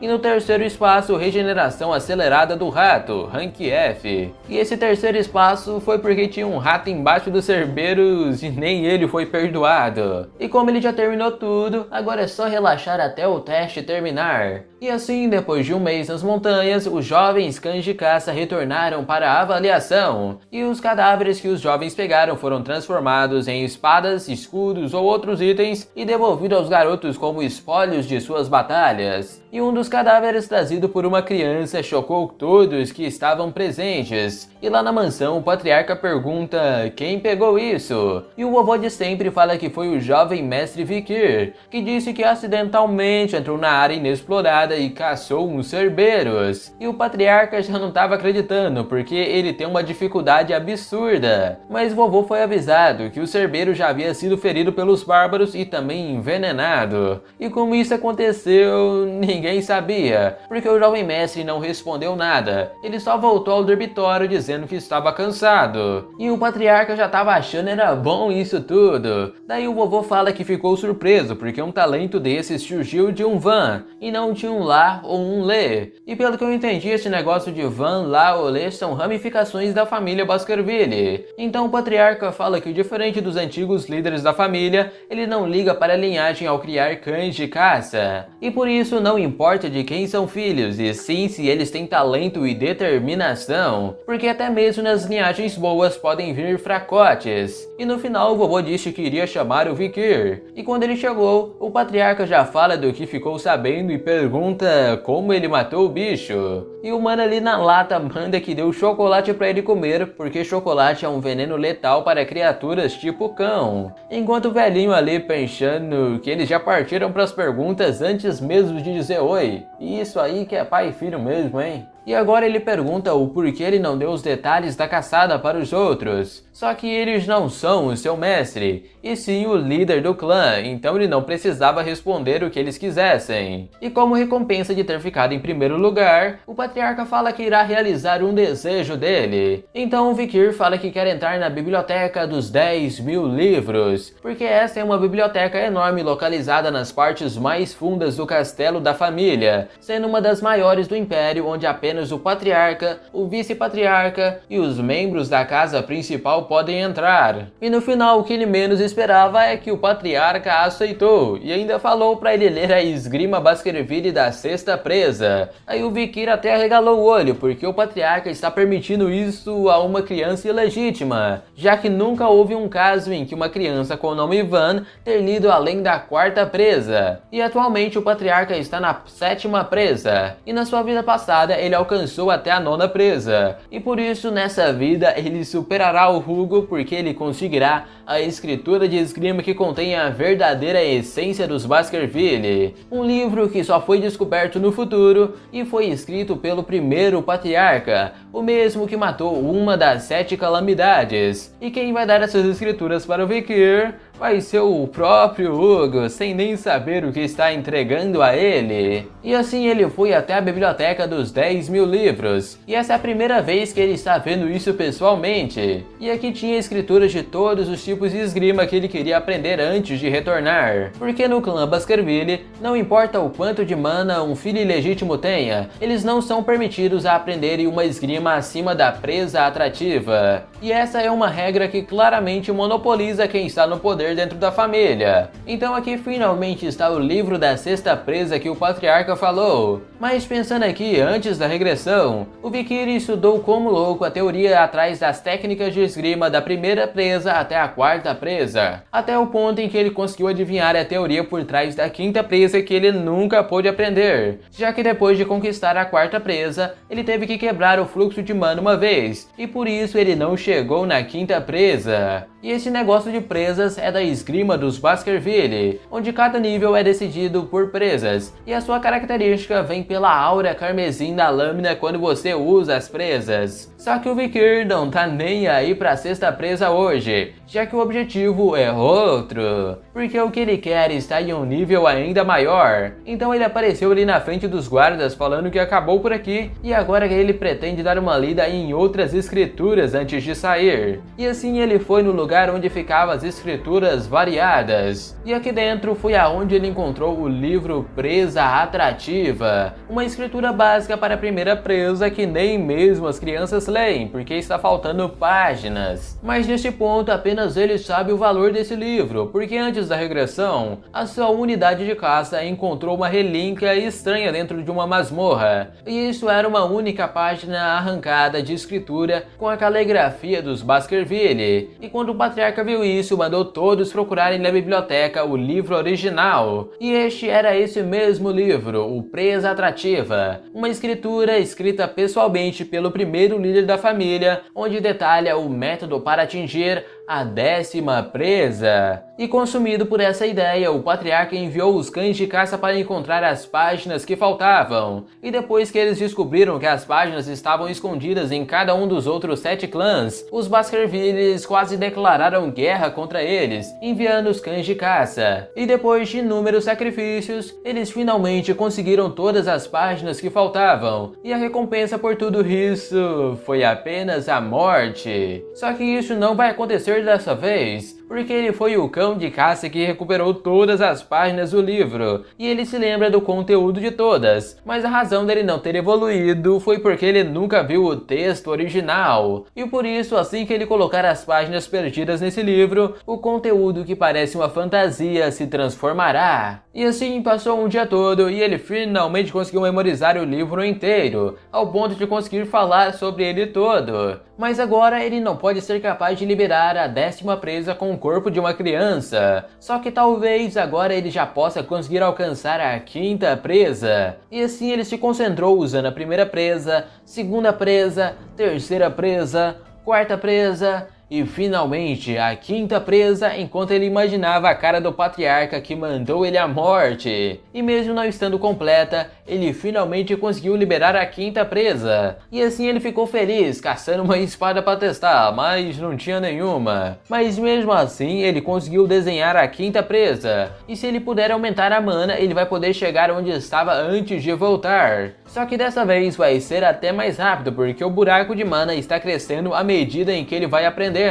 S1: e no terceiro espaço, regeneração acelerada do rato, rank F. E esse terceiro espaço foi porque tinha um rato embaixo do Cerberus e nem ele foi perdoado. E como ele já terminou tudo, agora é só relaxar até o teste terminar. E assim, depois de um mês nas montanhas, os jovens cães de caça retornaram para a avaliação. E os cadáveres que os jovens pegaram foram transformados em espadas, escudos ou outros itens e devolvidos aos garotos como espólios de suas batalhas. e um dos cadáveres trazido por uma criança chocou todos que estavam presentes. E lá na mansão, o patriarca pergunta quem pegou isso, e o vovô de sempre fala que foi o jovem mestre Vikir, que disse que acidentalmente entrou na área inexplorada e caçou uns cerbeiros. E o patriarca já não estava acreditando, porque ele tem uma dificuldade absurda. Mas o vovô foi avisado que o cerbeiro já havia sido ferido pelos bárbaros e também envenenado. E como isso aconteceu, ninguém sabia, porque o jovem mestre não respondeu nada. Ele só voltou ao dormitório dizendo que estava cansado. E o patriarca já estava achando era bom isso tudo. Daí o vovô fala que ficou surpreso, porque um talento desses surgiu de um Van, e não de um Lá ou um Lê. E pelo que eu entendi, esse negócio de Van, Lá ou Lê são ramificações da família Baskerville. Então o patriarca fala que, diferente dos antigos líderes da família, ele não liga para a linhagem ao criar cães de caça. E por isso não importa de quem são filhos, e sim se eles têm talento e determinação, porque até mesmo nas linhagens boas podem vir fracotes. E no final o vovô disse que iria chamar o Vikir. E quando ele chegou, o patriarca já fala do que ficou sabendo e pergunta como ele matou o bicho. E o mano ali na lata manda que deu chocolate para ele comer, porque chocolate é um veneno letal para criaturas tipo cão. Enquanto o velhinho ali pensando que eles já partiram para as perguntas antes mesmo de dizer oi. E isso aí que é pai e filho mesmo, hein? E agora ele pergunta o porquê ele não deu os detalhes da caçada para os outros. Só que eles não são o seu mestre, e sim o líder do clã, então ele não precisava responder o que eles quisessem. E como recompensa de ter ficado em primeiro lugar, o patriarca fala que irá realizar um desejo dele. Então o Vikir fala que quer entrar na biblioteca dos 10.000 livros, porque essa é uma biblioteca enorme localizada nas partes mais fundas do castelo da família, sendo uma das maiores do império, onde apenas o patriarca, o vice-patriarca e os membros da casa principal podem entrar. E no final o que ele menos esperava é que o patriarca aceitou e ainda falou para ele ler a Esgrima Baskerville da Sexta Presa. Aí o Vikir até arregalou o olho, porque o patriarca está permitindo isso a uma criança ilegítima, já que nunca houve um caso em que uma criança com o nome Van ter lido além da quarta presa. E atualmente o patriarca está na 7ª presa, e na sua vida passada ele alcançou até a 9ª presa, e por isso nessa vida ele superará o Hugo, porque ele conseguirá a escritura de esgrima que contém a verdadeira essência dos Baskerville, um livro que só foi descoberto no futuro e foi escrito pelo primeiro patriarca, o mesmo que matou uma das 7 calamidades. E quem vai dar essas escrituras para o Vikir vai ser o próprio Hugo, sem nem saber o que está entregando a ele. E assim ele foi até a biblioteca dos 10.000 livros, e essa é a primeira vez que ele está vendo isso pessoalmente. E aqui tinha escrituras de todos os tipos de esgrima que ele queria aprender antes de retornar, porque no clã Baskerville, não importa o quanto de mana um filho ilegítimo tenha, eles não são permitidos a aprenderem uma esgrima acima da presa atrativa. E essa é uma regra que claramente monopoliza quem está no poder dentro da família. Então aqui finalmente está o livro da Sexta Presa que o patriarca falou. Mas pensando aqui, antes da regressão, o Vikir estudou como louco a teoria atrás das técnicas de esgrima da primeira presa até a 4ª presa, até o ponto em que ele conseguiu adivinhar a teoria por trás da 5ª presa que ele nunca pôde aprender, já que depois de conquistar a 4ª presa, ele teve que quebrar o fluxo de mana uma vez, e por isso ele não chegou na 5ª presa. E esse negócio de presas é da esgrima dos Baskerville, onde cada nível é decidido por presas, e a sua característica vem pela aura carmesim da lâmina quando você usa as presas. Só que o Vikir não tá nem aí pra 6ª presa hoje, já que o objetivo é outro, porque o que ele quer está em um nível ainda maior. Então ele apareceu ali na frente dos guardas falando que acabou por aqui, e agora ele pretende dar uma lida em outras escrituras antes de sair. E assim ele foi no lugar onde ficavam as escrituras variadas, e aqui dentro foi aonde ele encontrou o livro Presa Atrativa, uma escritura básica para a primeira presa que nem mesmo as crianças leem, porque está faltando páginas. Mas neste ponto apenas ele sabe o valor desse livro, porque antes da regressão, a sua unidade de caça encontrou uma relíquia estranha dentro de uma masmorra, e isso era uma única página arrancada de escritura com a caligrafia dos Baskerville. E quando o patriarca viu isso, mandou todo todos procurarem na biblioteca o livro original. E este era esse mesmo livro, O Presa Atrativa, uma escritura escrita pessoalmente pelo primeiro líder da família, onde detalha o método para atingir a 10ª presa. E consumido por essa ideia, o patriarca enviou os cães de caça para encontrar as páginas que faltavam. E depois que eles descobriram que as páginas estavam escondidas em cada um dos outros 7 clãs, os Baskervilles quase declararam guerra contra eles, enviando os cães de caça. E depois de inúmeros sacrifícios, eles finalmente conseguiram todas as páginas que faltavam. E a recompensa por tudo isso foi apenas a morte. Só que isso não vai acontecer dessa vez, porque ele foi o cão de caça que recuperou todas as páginas do livro, e ele se lembra do conteúdo de todas, mas a razão dele não ter evoluído foi porque ele nunca viu o texto original, e por isso, assim que ele colocar as páginas perdidas nesse livro, o conteúdo que parece uma fantasia se transformará. E assim passou um dia todo e ele finalmente conseguiu memorizar o livro inteiro, ao ponto de conseguir falar sobre ele todo. Mas agora ele não pode ser capaz de liberar a 10ª presa com o corpo de uma criança. Só que talvez agora ele já possa conseguir alcançar a 5ª presa. E assim ele se concentrou usando a 1ª presa, 2ª presa, 3ª presa, 4ª presa e finalmente a 5ª presa, enquanto ele imaginava a cara do patriarca que mandou ele à morte. E mesmo não estando completa, ele finalmente conseguiu liberar a 5ª presa. E assim ele ficou feliz, caçando uma espada para testar, mas não tinha nenhuma. Mas mesmo assim, ele conseguiu desenhar a 5ª presa. E se ele puder aumentar a mana, ele vai poder chegar onde estava antes de voltar. Só que dessa vez vai ser até mais rápido, porque o buraco de mana está crescendo à medida em que ele vai aprendendo.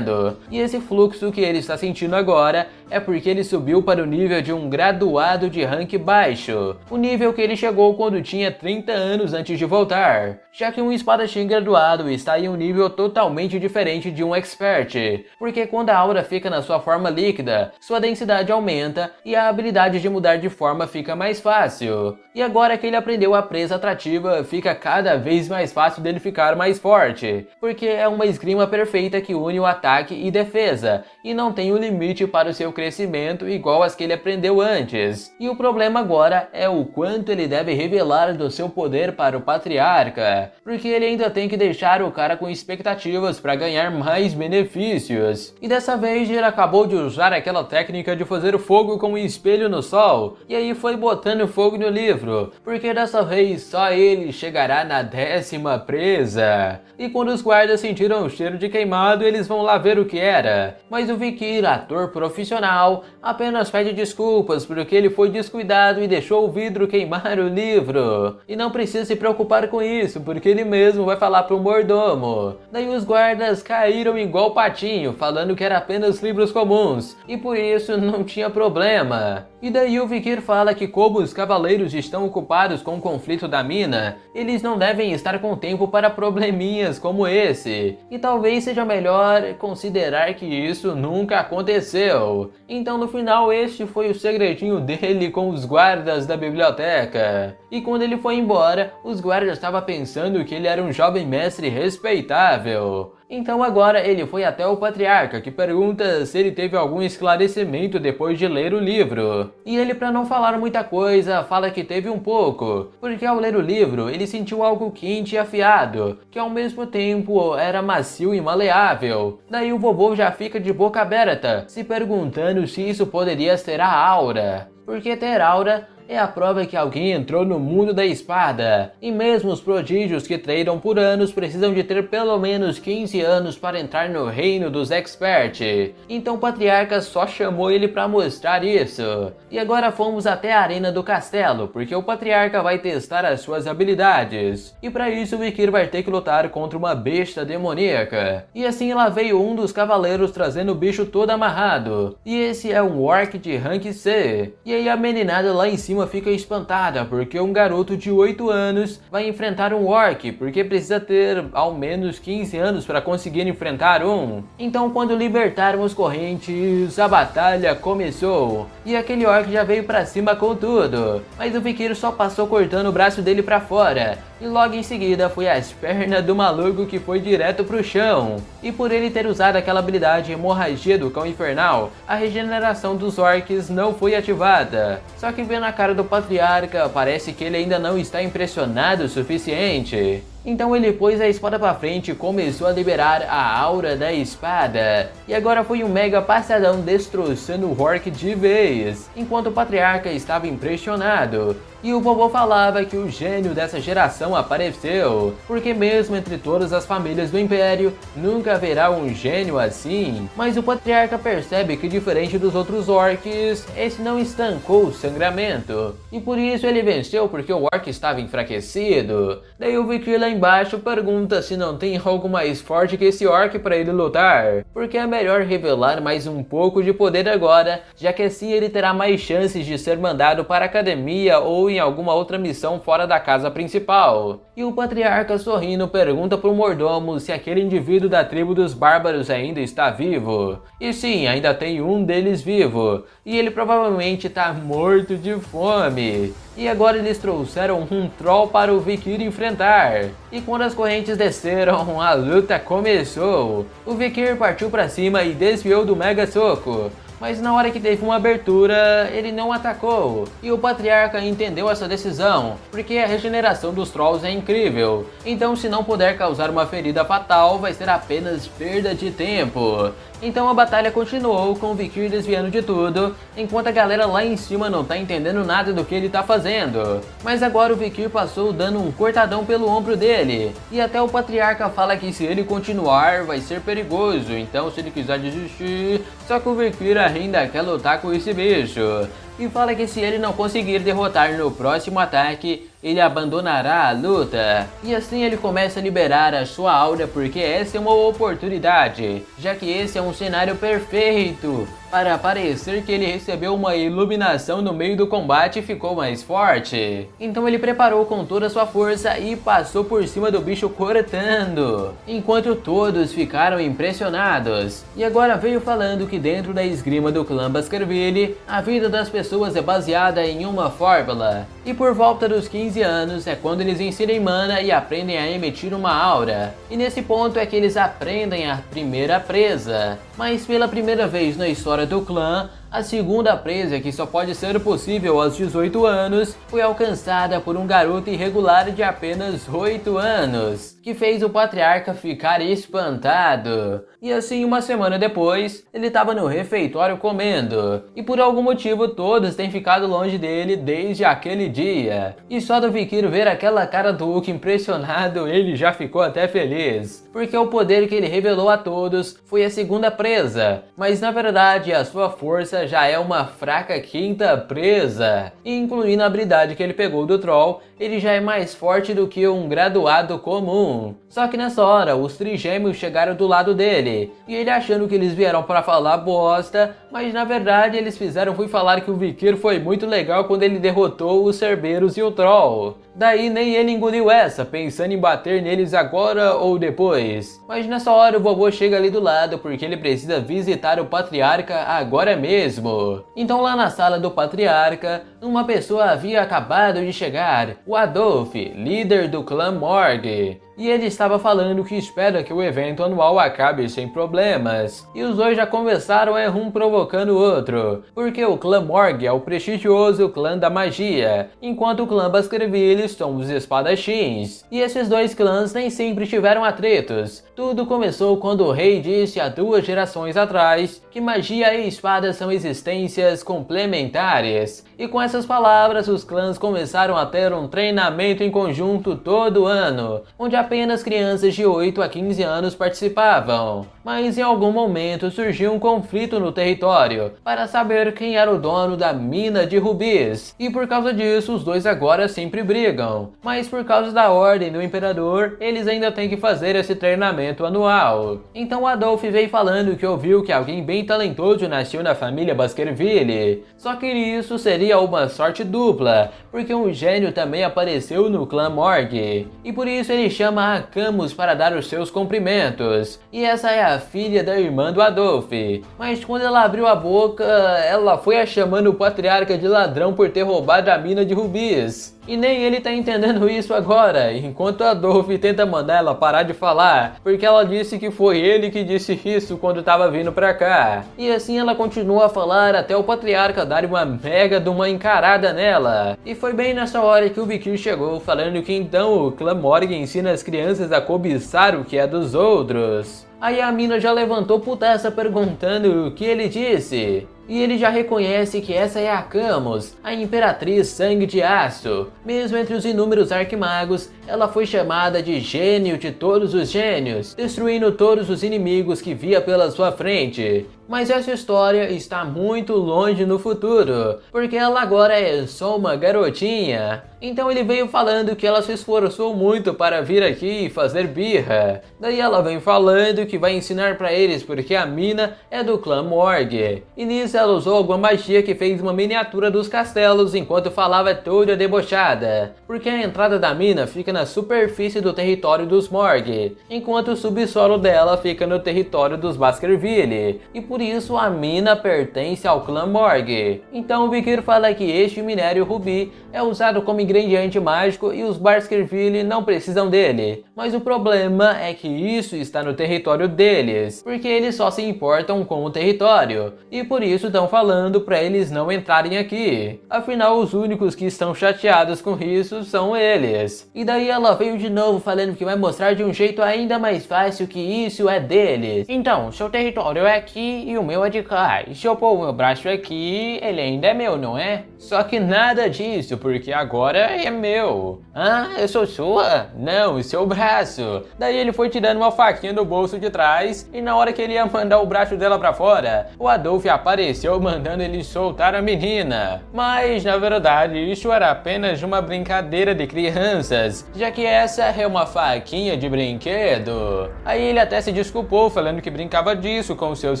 S1: E esse fluxo que ele está sentindo agora é porque ele subiu para o nível de um graduado de rank baixo, o nível que ele chegou quando tinha 30 anos antes de voltar, já que um espadachim graduado está em um nível totalmente diferente de um expert, porque quando a aura fica na sua forma líquida, sua densidade aumenta e a habilidade de mudar de forma fica mais fácil. E agora que ele aprendeu a presa atrativa, fica cada vez mais fácil dele ficar mais forte, porque é uma esgrima perfeita que une o ataque e defesa, e não tem um limite para o seu crescimento igual as que ele aprendeu antes. E o problema agora é o quanto ele deve revelar do seu poder para o patriarca, porque ele ainda tem que deixar o cara com expectativas para ganhar mais benefícios. E dessa vez ele acabou de usar aquela técnica de fazer fogo com um espelho no sol, e aí foi botando fogo no livro, porque dessa vez só ele chegará na 10ª presa. E quando os guardas sentiram o cheiro de queimado, eles vão lá ver o que era. Mas o Vikir, ator profissional, apenas pede desculpas porque ele foi descuidado e deixou o vidro queimar o livro. E não precisa se preocupar com isso, porque ele mesmo vai falar pro mordomo. Daí os guardas caíram igual patinho, falando que era apenas livros comuns, e por isso não tinha problema. E daí o Vikir fala que como os cavaleiros estão ocupados com o conflito da mina, eles não devem estar com tempo para probleminhas como esse. E talvez seja melhor considerar que isso nunca aconteceu. Então no final este foi o segredinho dele com os guardas da biblioteca. E quando ele foi embora, os guardas estavam pensando que ele era um jovem mestre respeitável. Então agora ele foi até o patriarca, que pergunta se ele teve algum esclarecimento depois de ler o livro. E ele, para não falar muita coisa, fala que teve um pouco, porque ao ler o livro ele sentiu algo quente e afiado, que ao mesmo tempo era macio e maleável. Daí o vovô já fica de boca aberta, se perguntando se isso poderia ser a aura, porque ter aura é a prova que alguém entrou no mundo da espada, e mesmo os prodígios que treinam por anos precisam de ter pelo menos 15 anos para entrar no reino dos experts. Então o patriarca só chamou ele para mostrar isso. E agora fomos até a arena do castelo, porque o patriarca vai testar as suas habilidades. E para isso o Vikir vai ter que lutar contra uma besta demoníaca. E assim lá veio um dos cavaleiros trazendo o bicho todo amarrado. E esse é um orc de rank C. E aí a meninada lá em cima cima fica espantada porque um garoto de 8 anos vai enfrentar um orc, porque precisa ter ao menos 15 anos para conseguir enfrentar um. Então quando libertaram os correntes, a batalha começou e aquele orc já veio para cima com tudo, mas o Vikir só passou cortando o braço dele para fora e logo em seguida foi as pernas do maluco que foi direto pro chão. E por ele ter usado aquela habilidade hemorragia do cão infernal, a regeneração dos orcs não foi ativada. Só que vendo a cara do patriarca, parece que ele ainda não está impressionado o suficiente. Então ele pôs a espada pra frente e começou a liberar a aura da espada. E agora foi um mega passadão destroçando o orc de vez, enquanto o patriarca estava impressionado. E o vovô falava que o gênio dessa geração apareceu, porque mesmo entre todas as famílias do Império, nunca haverá um gênio assim. Mas o patriarca percebe que diferente dos outros orcs, esse não estancou o sangramento. E por isso ele venceu porque o orc estava enfraquecido. Daí o Vikir lá embaixo pergunta se não tem algo mais forte que esse orc para ele lutar, porque é melhor revelar mais um pouco de poder agora, já que assim ele terá mais chances de ser mandado para a academia ou em alguma outra missão fora da casa principal. E o patriarca sorrindo pergunta pro mordomo se aquele indivíduo da tribo dos bárbaros ainda está vivo. E sim, ainda tem um deles vivo, e ele provavelmente está morto de fome. E agora eles trouxeram um troll para o Vikir enfrentar. E quando as correntes desceram, a luta começou. O Vikir partiu para cima e desviou do mega soco. Mas na hora que teve uma abertura, ele não atacou. E o patriarca entendeu essa decisão, porque a regeneração dos trolls é incrível. Então se não puder causar uma ferida fatal, vai ser apenas perda de tempo. Então a batalha continuou com o Vikir desviando de tudo, enquanto a galera lá em cima não tá entendendo nada do que ele tá fazendo. Mas agora o Vikir passou dando um cortadão pelo ombro dele, e até o patriarca fala que se ele continuar vai ser perigoso, então se ele quiser desistir, só que o Vikir ainda quer lutar com esse bicho. E fala que se ele não conseguir derrotar no próximo ataque, ele abandonará a luta. E assim ele começa a liberar a sua aura porque essa é uma oportunidade, já que esse é um cenário perfeito para parecer que ele recebeu uma iluminação no meio do combate e ficou mais forte. Então ele preparou com toda a sua força e passou por cima do bicho cortando, enquanto todos ficaram impressionados. E agora veio falando que dentro da esgrima do clã Baskerville, a vida das pessoas é baseada em uma fórmula. E por volta dos 15 anos é quando eles inserem mana e aprendem a emitir uma aura. E nesse ponto é que eles aprendem a primeira presa. Mas pela primeira vez na história do clã, a segunda presa, que só pode ser possível aos 18 anos, foi alcançada por um garoto irregular de apenas 8 anos, que fez o patriarca ficar espantado. E assim, uma semana depois, ele estava no refeitório comendo, e por algum motivo todos têm ficado longe dele desde aquele dia. E só do Vikir ver aquela cara do Hulk impressionado, ele já ficou até feliz, porque o poder que ele revelou a todos foi a segunda presa, mas na verdade a sua força já é uma fraca quinta presa. E incluindo a habilidade que ele pegou do Troll, ele já é mais forte do que um graduado comum. Só que nessa hora, os trigêmeos chegaram do lado dele, e ele achando que eles vieram para falar bosta, mas na verdade eles fizeram foi falar que o Vikir foi muito legal quando ele derrotou os Cerberus e o Troll. Daí nem ele engoliu essa, pensando em bater neles agora ou depois. Mas nessa hora o vovô chega ali do lado porque ele precisa visitar o patriarca agora mesmo. Então lá na sala do patriarca, uma pessoa havia acabado de chegar, o Adolf, líder do clã Morg. E ele estava falando que espera que o evento anual acabe sem problemas. E os dois já conversaram um provocando o outro, porque o clã Morg é o prestigioso clã da magia, enquanto o clã Baskerville são os espadachins. E esses dois clãs nem sempre tiveram atritos. Tudo começou quando o rei disse há 2 gerações atrás que magia e espada são existências complementares. E com essas palavras, os clãs começaram a ter um treinamento em conjunto todo ano, onde apenas crianças de 8 a 15 anos participavam. Mas em algum momento surgiu um conflito no território para saber quem era o dono da mina de rubis. E por causa disso, os dois agora sempre brigam. Mas por causa da ordem do imperador, eles ainda têm que fazer esse treinamento anual. Então Adolf veio falando que ouviu que alguém bem talentoso nasceu na família Baskerville. Só que isso seria seria uma sorte dupla, porque um gênio também apareceu no clã Morgue, e por isso ele chama a Camus para dar os seus cumprimentos, e essa é a filha da irmã do Adolf. Mas quando ela abriu a boca, ela foi a chamando o patriarca de ladrão por ter roubado a mina de rubis. E nem ele tá entendendo isso agora, enquanto Adolf tenta mandar ela parar de falar, porque ela disse que foi ele que disse isso quando tava vindo pra cá. E assim ela continua a falar até o patriarca dar uma mega de uma encarada nela. E foi bem nessa hora que o Vikir chegou, falando que então o clã Morgue ensina as crianças a cobiçar o que é dos outros. Aí a mina já levantou putaça perguntando o que ele disse. E ele já reconhece que essa é a Camus, a Imperatriz Sangue de Aço. Mesmo entre os inúmeros arquimagos, ela foi chamada de gênio de todos os gênios, destruindo todos os inimigos que via pela sua frente. Mas essa história está muito longe no futuro, porque ela agora é só uma garotinha. Então ele veio falando que ela se esforçou muito para vir aqui e fazer birra. Daí ela vem falando que vai ensinar para eles porque a mina é do clã Morgue. E nisso ela usou alguma magia que fez uma miniatura dos castelos enquanto falava toda debochada. Porque a entrada da mina fica na superfície do território dos Morgue, enquanto o subsolo dela fica no território dos Baskerville. E por isso a mina pertence ao clã Morgue. Então o Vikir fala que este minério rubi é usado como ingrediente mágico e os Baskerville não precisam dele. Mas o problema é que isso está no território deles, porque eles só se importam com o território, e por isso estão falando para eles não entrarem aqui. Afinal, os únicos que estão chateados com isso são eles. E daí ela veio de novo falando que vai mostrar de um jeito ainda mais fácil que isso é deles. Então, seu território é aqui e o meu é de cá. E se eu pôr o meu braço aqui, ele ainda é meu, não é? Só que nada disso, porque agora é meu. Ah, eu sou sua? Não, o seu braço. Daí ele foi tirando uma faquinha do bolso de trás, e na hora que ele ia mandar o braço dela pra fora, o Adolf apareceu mandando ele soltar a menina. Mas na verdade isso era apenas uma brincadeira de crianças, já que essa é uma faquinha de brinquedo. Aí ele até se desculpou falando que brincava disso com seus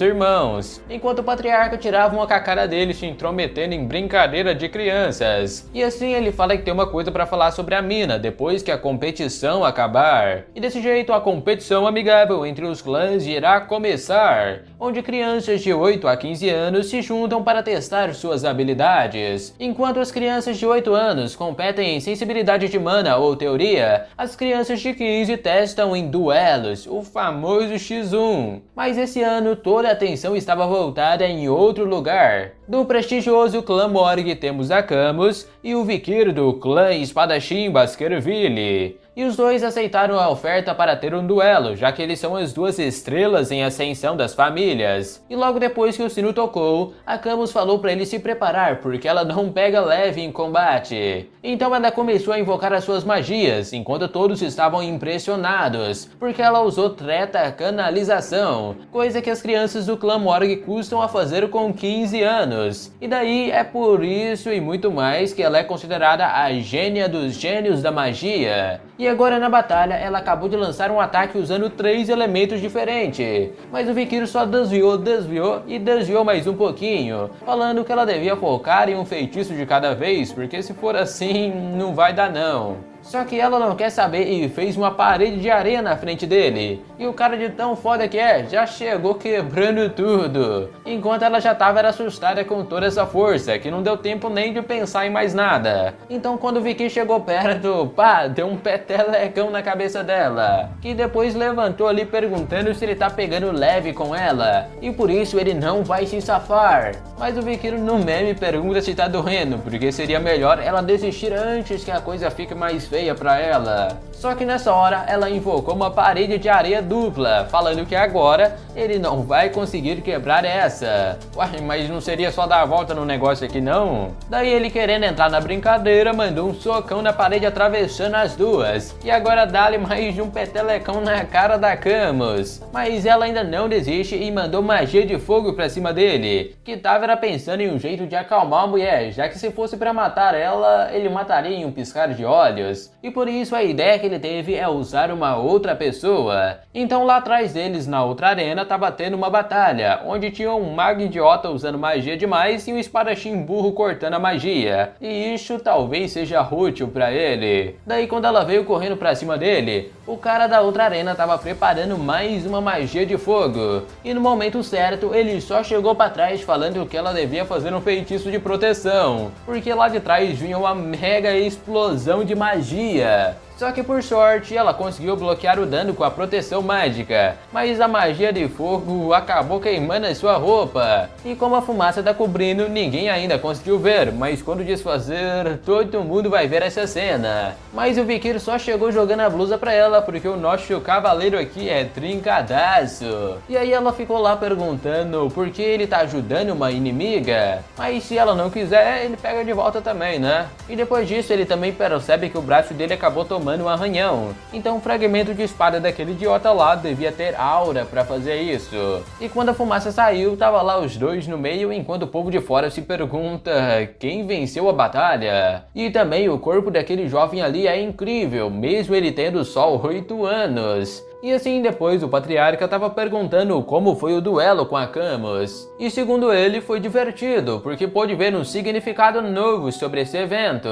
S1: irmãos, enquanto o patriarca tirava uma com a cara dele se intrometendo em brincadeira de crianças. E assim ele fala que tem uma coisa pra falar sobre a mina depois que a competição acabar. E desse jeito a competição amigável entre os clãs irá começar, onde crianças de 8 a 15 anos se juntam para testar suas habilidades. Enquanto as crianças de 8 anos competem em sensibilidade de mana ou teoria, as crianças de 15 testam em duelos, o famoso X1. Mas esse ano toda a atenção estava voltada em outro lugar. Do prestigioso clã Morgue temos a Camus e o Vikir do clã Espadachim Baskerville. E os dois aceitaram a oferta para ter um duelo, já que eles são as duas estrelas em ascensão das famílias. E logo depois que o sino tocou, a Camus falou para ele se preparar, porque ela não pega leve em combate. Então ela começou a invocar as suas magias, enquanto todos estavam impressionados, porque ela usou treta canalização, coisa que as crianças do clã Morgue custam a fazer com 15 anos. E daí é por isso e muito mais que ela é considerada a gênia dos gênios da magia. E agora na batalha ela acabou de lançar um ataque usando 3 elementos diferentes, mas o Vikir só desviou mais um pouquinho, falando que ela devia focar em um feitiço de cada vez, porque se for assim não vai dar não. Só que ela não quer saber e fez uma parede de areia na frente dele. E o cara de tão foda que é, já chegou quebrando tudo. Enquanto ela já tava assustada com toda essa força, que não deu tempo nem de pensar em mais nada. Então quando o Vikir chegou perto, pá, deu um petelecão na cabeça dela. Que depois levantou ali perguntando se ele tá pegando leve com ela. E por isso ele não vai se safar. Mas o Vikir no meme pergunta se tá doendo, porque seria melhor ela desistir antes que a coisa fique mais feia pra ela. Só que nessa hora ela invocou uma parede de areia dupla, falando que agora ele não vai conseguir quebrar essa. Uai, mas não seria só dar a volta no negócio aqui não? Daí ele, querendo entrar na brincadeira, mandou um socão na parede atravessando as duas. E agora dá-lhe mais de um petelecão na cara da Camus. Mas ela ainda não desiste e mandou magia de fogo pra cima dele, que tava pensando em um jeito de acalmar a mulher, já que se fosse pra matar ela, ele mataria em um piscar de olhos. Camus. E por isso a ideia que ele teve é usar uma outra pessoa. Então lá atrás deles, na outra arena, tava tendo uma batalha, onde tinha um mago idiota usando magia demais e um espadachim burro cortando a magia. E isso talvez seja útil pra ele. Daí quando ela veio correndo pra cima dele, o cara da outra arena tava preparando mais uma magia de fogo. E no momento certo, ele só chegou pra trás falando que ela devia fazer um feitiço de proteção, porque lá de trás vinha uma mega explosão de magia. Só que por sorte ela conseguiu bloquear o dano com a proteção mágica, mas a magia de fogo acabou queimando a sua roupa. E como a fumaça tá cobrindo, ninguém ainda conseguiu ver, mas quando desfazer, todo mundo vai ver essa cena. Mas o Vikir só chegou jogando a blusa pra ela, porque o nosso cavaleiro aqui é trincadaço. E aí ela ficou lá perguntando por que ele tá ajudando uma inimiga, mas se ela não quiser, ele pega de volta também, né? E depois disso ele também percebe que o braço dele acabou tomando um arranhão, então o fragmento de espada daquele idiota lá devia ter aura pra fazer isso. E quando a fumaça saiu, tava lá os dois no meio, enquanto o povo de fora se pergunta quem venceu a batalha. E também o corpo daquele jovem ali é incrível, mesmo ele tendo só 8 anos. E assim depois o patriarca estava perguntando como foi o duelo com a Camus. E segundo ele foi divertido, porque pôde ver um significado novo sobre esse evento.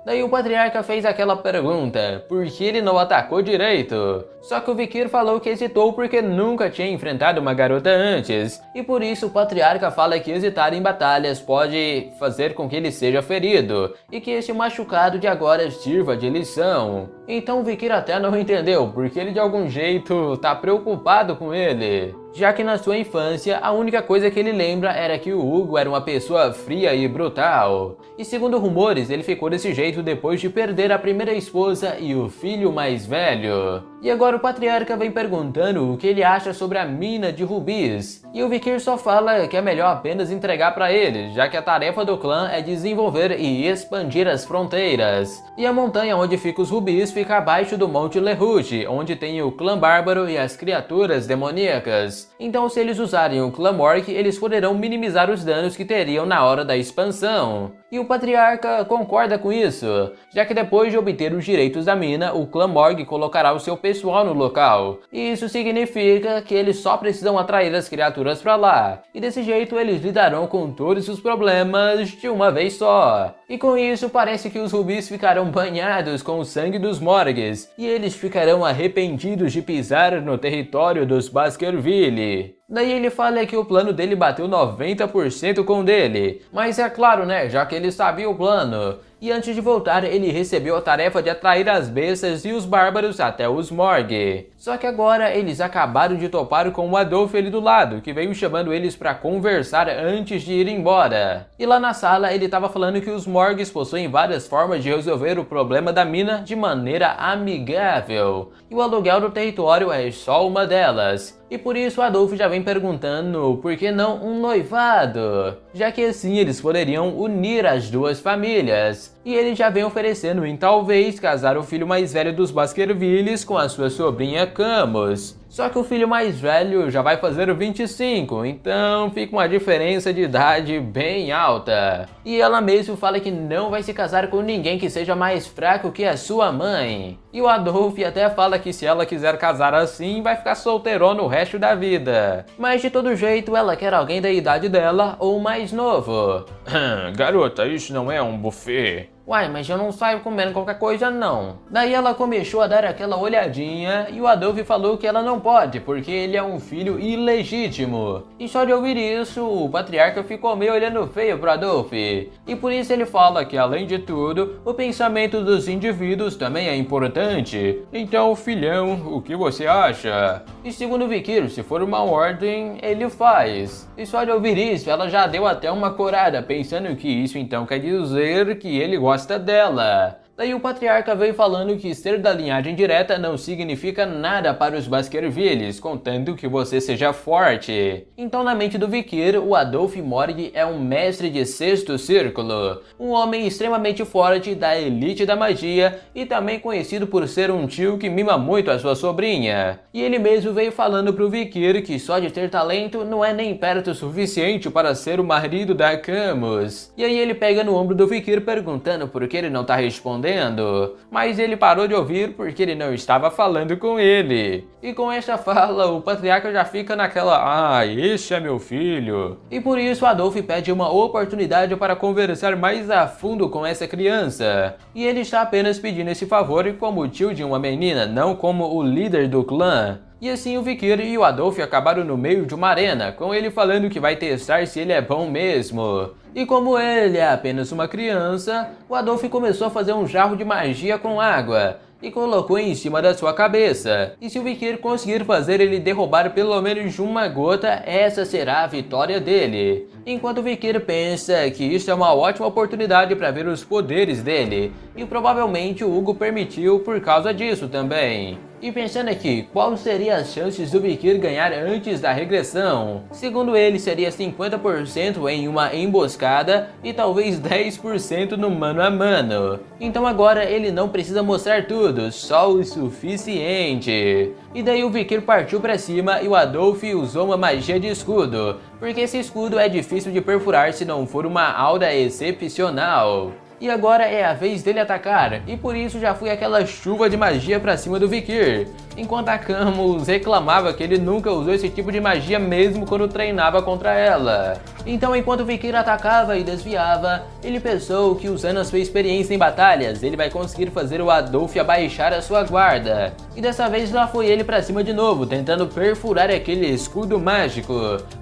S1: Daí o patriarca fez aquela pergunta, por que ele não atacou direito? Só que o Vikir falou que hesitou porque nunca tinha enfrentado uma garota antes. E por isso o patriarca fala que hesitar em batalhas pode fazer com que ele seja ferido, e que esse machucado de agora sirva de lição. Então o Vikir até não entendeu, porque ele de algum jeito tá preocupado com ele. Já que na sua infância, a única coisa que ele lembra era que o Hugo era uma pessoa fria e brutal. E segundo rumores, ele ficou desse jeito depois de perder a primeira esposa e o filho mais velho. E agora o patriarca vem perguntando o que ele acha sobre a mina de rubis. E o Vikir só fala que é melhor apenas entregar para ele, já que a tarefa do clã é desenvolver e expandir as fronteiras. E a montanha onde fica os rubis fica abaixo do Monte Leruge, onde tem o clã bárbaro e as criaturas demoníacas. Então se eles usarem o clã Morg, eles poderão minimizar os danos que teriam na hora da expansão. E o patriarca concorda com isso, já que depois de obter os direitos da mina, o clã Morg colocará o seu pessoal no local. E isso significa que eles só precisam atrair as criaturas pra lá. E desse jeito eles lidarão com todos os problemas de uma vez só. E com isso parece que os rubis ficarão banhados com o sangue dos Morgs, e eles ficarão arrependidos de pisar no território dos Baskerville. Daí ele fala que o plano dele bateu 90% com o dele, mas é claro, né, já que ele sabia o plano. E antes de voltar, ele recebeu a tarefa de atrair as bestas e os bárbaros até os Morg. Só que agora eles acabaram de topar com o Adolf ali do lado, que veio chamando eles para conversar antes de ir embora. E lá na sala ele estava falando que os Morgs possuem várias formas de resolver o problema da mina de maneira amigável. E o aluguel do território é só uma delas. E por isso Adolf já vem perguntando por que não um noivado, já que assim eles poderiam unir as duas famílias. E ele já vem oferecendo em talvez casar o filho mais velho dos Baskervilles com a sua sobrinha Camus. Só que o filho mais velho já vai fazer 25, então fica uma diferença de idade bem alta. E ela mesmo fala que não vai se casar com ninguém que seja mais fraco que a sua mãe. E o Adolf até fala que se ela quiser casar assim, vai ficar solteirona o resto da vida. Mas de todo jeito, ela quer alguém da idade dela ou mais novo.
S2: Garota, isso não é um buffet.
S1: Uai, mas eu não saio comendo qualquer coisa não. Daí ela começou a dar aquela olhadinha e o Adolf falou que ela não pode, porque ele é um filho ilegítimo. E só de ouvir isso, o patriarca ficou meio olhando feio pro Adolf. E por isso ele fala que além de tudo, o pensamento dos indivíduos também é importante.
S2: Então, filhão, o que você acha?
S1: E segundo o Vikir, se for uma ordem, ele faz. E só de ouvir isso, ela já deu até uma corada, pensando que isso então quer dizer que ele gosta dela. Daí o patriarca veio falando que ser da linhagem direta não significa nada para os Baskervilles, contanto que você seja forte. Então na mente do Vikir, o Adolf Morg é um mestre de sexto círculo, um homem extremamente forte da elite da magia e também conhecido por ser um tio que mima muito a sua sobrinha. E ele mesmo veio falando pro Vikir que só de ter talento não é nem perto o suficiente para ser o marido da Camus. E aí ele pega no ombro do Vikir perguntando por que ele não tá respondendo.
S2: respondendo, mas ele parou de ouvir porque ele não estava falando com ele.
S1: E com esta fala, o patriarca já fica naquela, esse é meu filho. E por isso Adolf pede uma oportunidade para conversar mais a fundo com essa criança. E ele está apenas pedindo esse favor como tio de uma menina, não como o líder do clã. E assim o Vikir e o Adolf acabaram no meio de uma arena, com ele falando que vai testar se ele é bom mesmo. E como ele é apenas uma criança, o Adolf começou a fazer um jarro de magia com água e colocou em cima da sua cabeça. E se o Vikir conseguir fazer ele derrubar pelo menos uma gota, essa será a vitória dele. Enquanto o Vikir pensa que isso é uma ótima oportunidade para ver os poderes dele, e provavelmente o Hugo permitiu por causa disso também. E pensando aqui, qual seria as chances do Vikir ganhar antes da regressão? Segundo ele, seria 50% em uma emboscada e talvez 10% no mano a mano. Então agora ele não precisa mostrar tudo, só o suficiente. E daí o Vikir partiu para cima e o Adolf usou uma magia de escudo, porque esse escudo é difícil de perfurar se não for uma aura excepcional. E agora é a vez dele atacar, e por isso já foi aquela chuva de magia pra cima do Vikir, enquanto a Camus reclamava que ele nunca usou esse tipo de magia mesmo quando treinava contra ela. Então enquanto o Vikir atacava e desviava, ele pensou que usando a sua experiência em batalhas, ele vai conseguir fazer o Adolf abaixar a sua guarda. E dessa vez lá foi ele pra cima de novo, tentando perfurar aquele escudo mágico.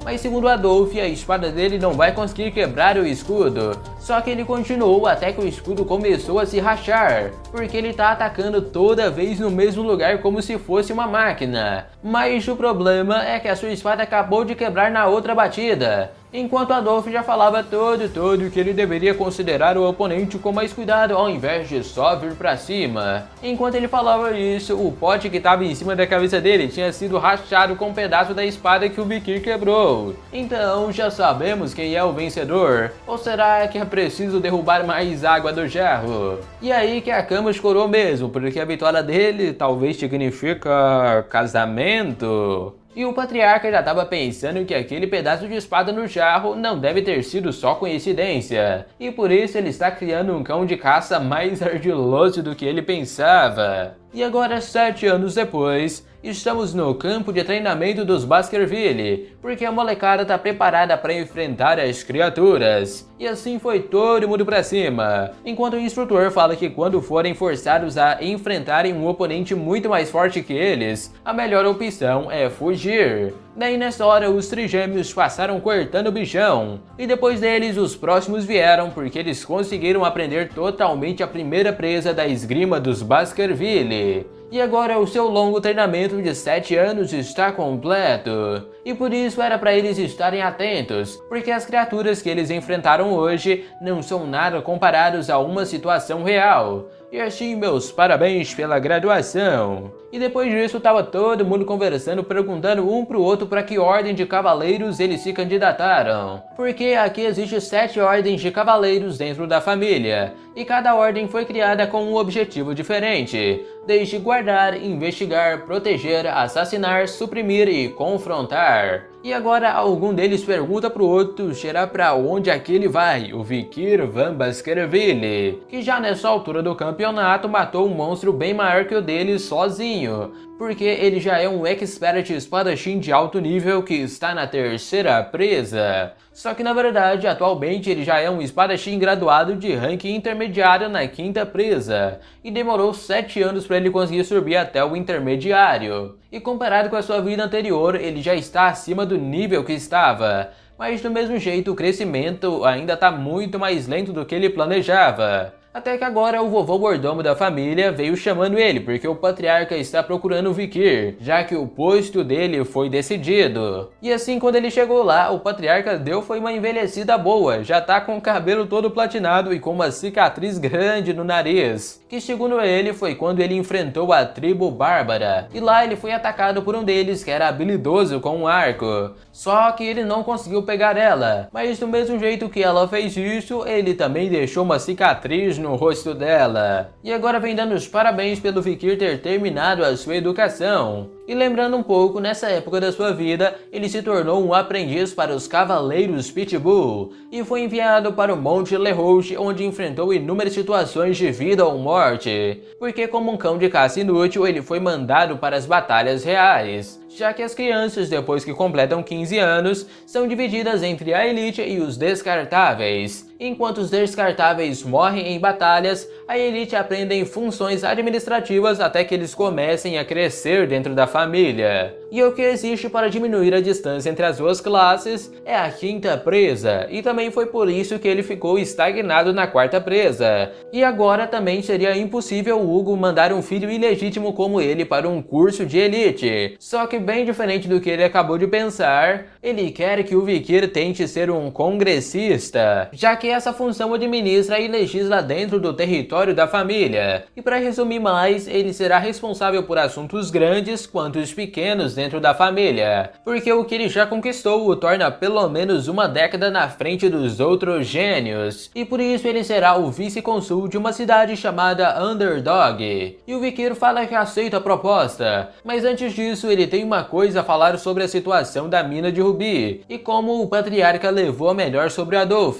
S1: Mas segundo o Adolf, a espada dele não vai conseguir quebrar o escudo, só que ele continuou até que o escudo começou a se rachar, porque ele tá atacando toda vez no mesmo lugar como se fosse uma máquina. Mas o problema é que a sua espada acabou de quebrar na outra batida. Enquanto Adolf já falava todo que ele deveria considerar o oponente com mais cuidado ao invés de só vir pra cima. Enquanto ele falava isso, o pote que estava em cima da cabeça dele tinha sido rachado com um pedaço da espada que o Vikir quebrou. Então já sabemos quem é o vencedor? Ou será que é preciso derrubar mais água do jarro? E aí que a Camus chorou mesmo, porque a vitória dele talvez significa casamento. E o patriarca já estava pensando que aquele pedaço de espada no jarro não deve ter sido só coincidência, e por isso ele está criando um cão de caça mais ardiloso do que ele pensava. E agora, 7 anos depois, estamos no campo de treinamento dos Baskerville, porque a molecada tá preparada para enfrentar as criaturas. E assim foi todo mundo pra cima, enquanto o instrutor fala que quando forem forçados a enfrentarem um oponente muito mais forte que eles, a melhor opção é fugir. Daí nessa hora os trigêmeos passaram cortando o bichão, e depois deles os próximos vieram porque eles conseguiram aprender totalmente a primeira presa da esgrima dos Baskerville. E agora o seu longo treinamento de 7 anos está completo. E por isso era para eles estarem atentos, porque as criaturas que eles enfrentaram hoje não são nada comparados a uma situação real. E assim, meus parabéns pela graduação. E depois disso tava todo mundo conversando, perguntando um pro outro para que ordem de cavaleiros eles se candidataram. Porque aqui existe 7 ordens de cavaleiros dentro da família, e cada ordem foi criada com um objetivo diferente, desde guardar, investigar, proteger, assassinar, suprimir e confrontar. E agora algum deles pergunta pro outro será pra onde aquele vai, o Vikir van Baskerville, que já nessa altura do campeonato matou um monstro bem maior que o dele sozinho, porque ele já é um expert espadachim de alto nível que está na 3ª presa. Só que na verdade, atualmente ele já é um espadachim graduado de ranking intermediário na 5ª presa, e demorou 7 anos para ele conseguir subir até o intermediário. E comparado com a sua vida anterior, ele já está acima do nível que estava. Mas do mesmo jeito o crescimento ainda está muito mais lento do que ele planejava. Até que agora o vovô mordomo da família veio chamando ele, porque o patriarca está procurando o Vikir, já que o posto dele foi decidido. E assim, quando ele chegou lá, o patriarca deu foi uma envelhecida boa, já tá com o cabelo todo platinado e com uma cicatriz grande no nariz, que segundo ele foi quando ele enfrentou a tribo bárbara, e lá ele foi atacado por um deles que era habilidoso com um arco, só que ele não conseguiu pegar ela, mas do mesmo jeito que ela fez isso, ele também deixou uma cicatriz
S2: no rosto dela. E agora vem dando os parabéns pelo Vikir ter terminado a sua educação. E lembrando um pouco, nessa época da sua vida, ele se tornou um aprendiz para os Cavaleiros Pitbull e foi enviado para o Monte Lerouge, onde enfrentou inúmeras situações de vida ou morte, porque como um cão de caça inútil, ele foi mandado para as batalhas reais, já que as crianças, depois que completam 15 anos, são divididas entre a elite e os descartáveis. Enquanto os descartáveis morrem em batalhas, a elite aprende funções administrativas até que eles comecem a crescer dentro da família. E o que existe para diminuir a distância entre as duas classes é a quinta presa, e também foi por isso que ele ficou estagnado na quarta presa. E agora também seria impossível o Hugo mandar um filho ilegítimo como ele para um curso de elite. Só que bem diferente do que ele acabou de pensar, ele quer que o Vikir tente ser um congressista, já que essa função administra e legisla dentro do território da família. E para resumir mais, ele será responsável por assuntos grandes quanto os pequenos dentro da família, porque o que ele já conquistou o torna pelo menos uma década na frente dos outros gênios, e por isso ele será o vice-consul de uma cidade chamada Underdog. E o Vikir fala que aceita a proposta, mas antes disso ele tem uma coisa a falar sobre a situação da mina de Rubi, e como o patriarca levou a melhor sobre Adolf.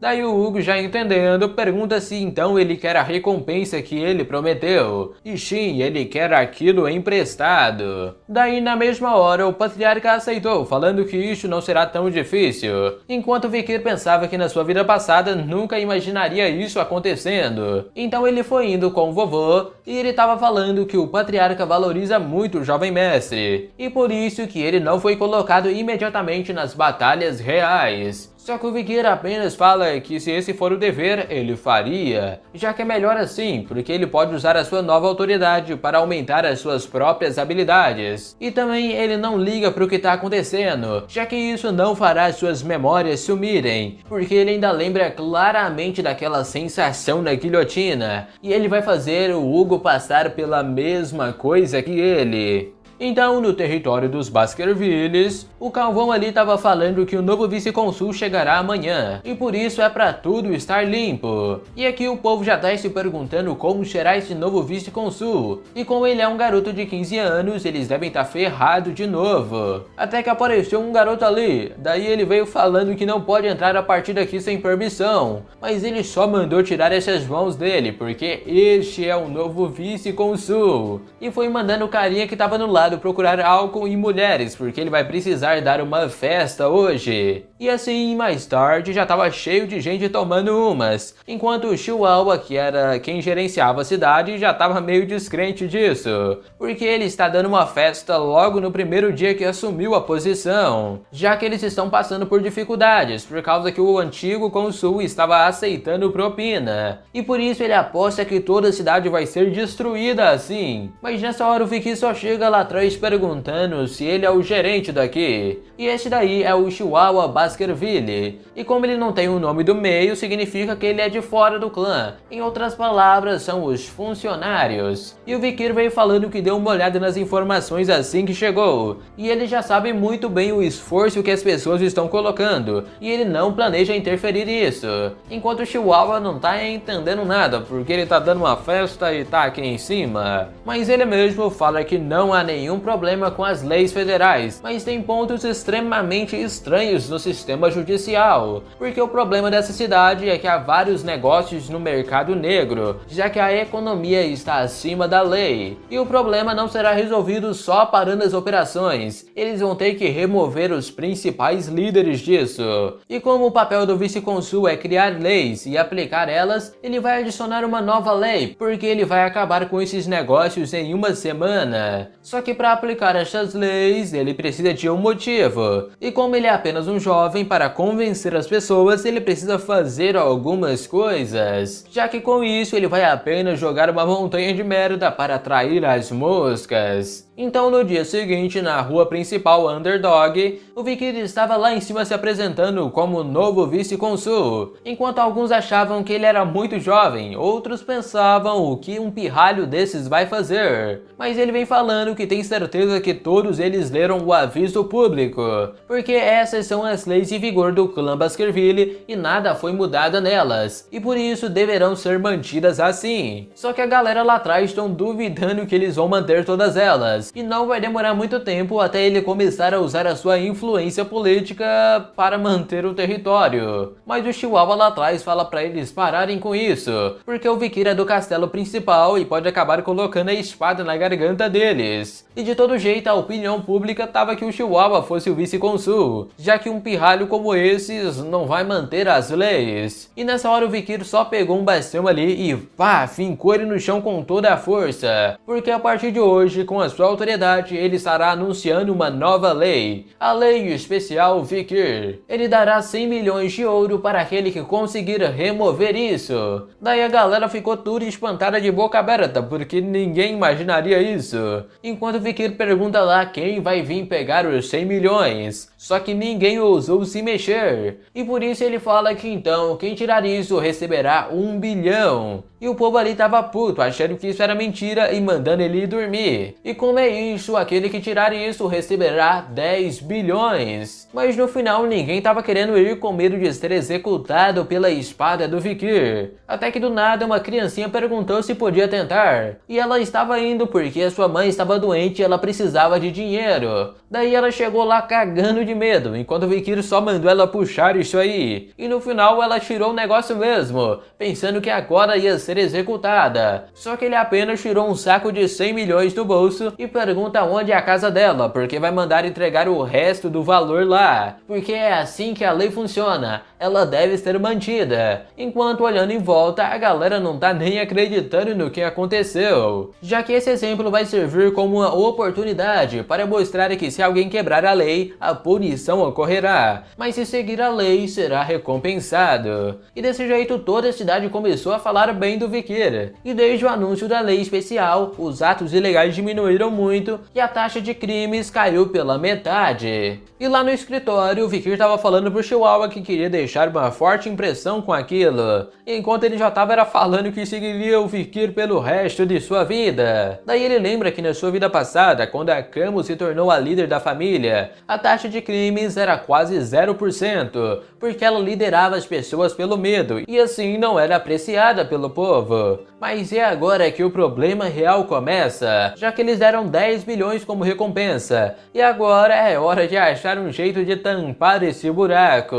S2: Daí o Hugo, já entendendo, pergunta se então ele quer a recompensa que ele prometeu, e sim, ele quer aquilo emprestado. Daí na mesma hora o patriarca aceitou, falando que isso não será tão difícil, enquanto Vikir pensava que na sua vida passada nunca imaginaria isso acontecendo. Então ele foi indo com o vovô, e ele estava falando que o patriarca valoriza muito o jovem mestre, e por isso que ele não foi colocado imediatamente nas batalhas reais. Só que o Vikir apenas fala que se esse for o dever, ele faria, já que é melhor assim, porque ele pode usar a sua nova autoridade para aumentar as suas próprias habilidades. E também ele não liga para o que está acontecendo, já que isso não fará suas memórias sumirem, porque ele ainda lembra claramente daquela sensação na guilhotina, e ele vai fazer o Hugo passar pela mesma coisa que ele. Então, no território dos Baskervilles, o Calvão ali estava falando que o novo vice-consul chegará amanhã, e por isso é pra tudo estar limpo. E aqui o povo já tá se perguntando como será esse novo vice-consul, e como ele é um garoto de 15 anos, eles devem estar ferrados de novo. Até que apareceu um garoto ali, daí ele veio falando que não pode entrar a partir daqui sem permissão, mas ele só mandou tirar essas mãos dele, porque este é o novo vice-consul. E foi mandando o carinha que tava no lado procurar álcool e mulheres, porque ele vai precisar dar uma festa hoje. E assim, mais tarde, já estava cheio de gente tomando umas, enquanto o Chihuahua, que era quem gerenciava a cidade, já estava meio descrente disso, porque ele está dando uma festa logo no primeiro dia que assumiu a posição, já que eles estão passando por dificuldades, por causa que o antigo consul estava aceitando propina, e por isso ele aposta que toda a cidade vai ser destruída assim. Mas nessa hora o Vikir só chega lá atrás perguntando se ele é o gerente daqui, e esse daí é o Chihuahua Baskerville, e como ele não tem o nome do meio, significa que ele é de fora do clã. Em outras palavras, são os funcionários. E o Vikir veio falando que deu uma olhada nas informações assim que chegou, e ele já sabe muito bem o esforço que as pessoas estão colocando, e ele não planeja interferir nisso. Enquanto o Chihuahua não tá entendendo nada, porque ele tá dando uma festa e tá aqui em cima. Mas ele mesmo fala que não há nenhum problema com as leis federais, mas tem pontos extremamente estranhos no sistema judicial, porque o problema dessa cidade é que há vários negócios no mercado negro, já que a economia está acima da lei, e o problema não será resolvido só parando as operações, eles vão ter que remover os principais líderes disso. E como o papel do vice-consul é criar leis e aplicar elas, ele vai adicionar uma nova lei, porque ele vai acabar com esses negócios em uma semana. Só que para aplicar essas leis, ele precisa de um motivo, e como ele é apenas um jovem, para convencer as pessoas, ele precisa fazer algumas coisas, já que com isso ele vai apenas jogar uma montanha de merda para atrair as moscas. Então no dia seguinte, na rua principal Underdog, o Vikir estava lá em cima se apresentando como o novo vice-consul. Enquanto alguns achavam que ele era muito jovem, outros pensavam o que um pirralho desses vai fazer. Mas ele vem falando que tem certeza que todos eles leram o aviso público, porque essas são as leis em vigor do clã Baskerville e nada foi mudado nelas, e por isso deverão ser mantidas assim. Só que a galera lá atrás estão duvidando que eles vão manter todas elas, e não vai demorar muito tempo até ele começar a usar a sua influência política para manter o território. Mas o Chihuahua lá atrás fala para eles pararem com isso, porque o Vikir é do castelo principal e pode acabar colocando a espada na garganta deles. E de todo jeito a opinião pública tava que o Chihuahua fosse o vice-consul, já que um pirralho como esses não vai manter as leis. E nessa hora o Vikir só pegou um bastão ali e pá, fincou ele no chão com toda a força, porque a partir de hoje, com a sua autoridade, ele estará anunciando uma nova lei, a Lei Especial Vikir. Ele dará 100 milhões de ouro para aquele que conseguir remover isso. Daí a galera ficou toda espantada de boca aberta, porque ninguém imaginaria isso. Enquanto o Vikir pergunta lá quem vai vir pegar os 100 milhões, só que ninguém ousou se mexer. E por isso ele fala que então quem tirar isso receberá 1 bilhão. E o povo ali tava puto, achando que isso era mentira e mandando ele ir dormir. E como é isso, aquele que tirar isso receberá 10 bilhões. Mas no final ninguém tava querendo ir com medo de ser executado pela espada do Vikir. Até que do nada uma criancinha perguntou se podia tentar. E ela estava indo porque a sua mãe estava doente e ela precisava de dinheiro. Daí ela chegou lá cagando de medo, enquanto o Vikir só mandou ela puxar isso aí. E no final ela tirou o negócio mesmo, pensando que agora ia ser executada. Só que ele apenas tirou um saco de 100 milhões do bolso e pergunta onde é a casa dela, porque vai mandar entregar o resto do valor lá. Porque é assim que a lei funciona, ela deve ser mantida. Enquanto olhando em volta, a galera não tá nem acreditando no que aconteceu. Já que esse exemplo vai servir como uma oportunidade para mostrar que se alguém quebrar a lei, a punição ocorrerá. Mas se seguir a lei, será recompensado. E desse jeito toda a cidade começou a falar bem do Vikir. E desde o anúncio da lei especial, os atos ilegais diminuíram muito e a taxa de crimes caiu pela metade. E lá no escritório, o Vikir estava falando pro Chihuahua que queria deixar uma forte impressão com aquilo, enquanto ele já estava falando que seguiria o Vikir pelo resto de sua vida. Daí ele lembra que na sua vida passada, quando a Camus se tornou a líder da família, a taxa de crimes era quase 0%, porque ela liderava as pessoas pelo medo e assim não era apreciada pelo povo. Mas é agora que o problema real começa, já que eles deram 10 bilhões como recompensa, e agora é hora de achar um jeito de tampar esse buraco.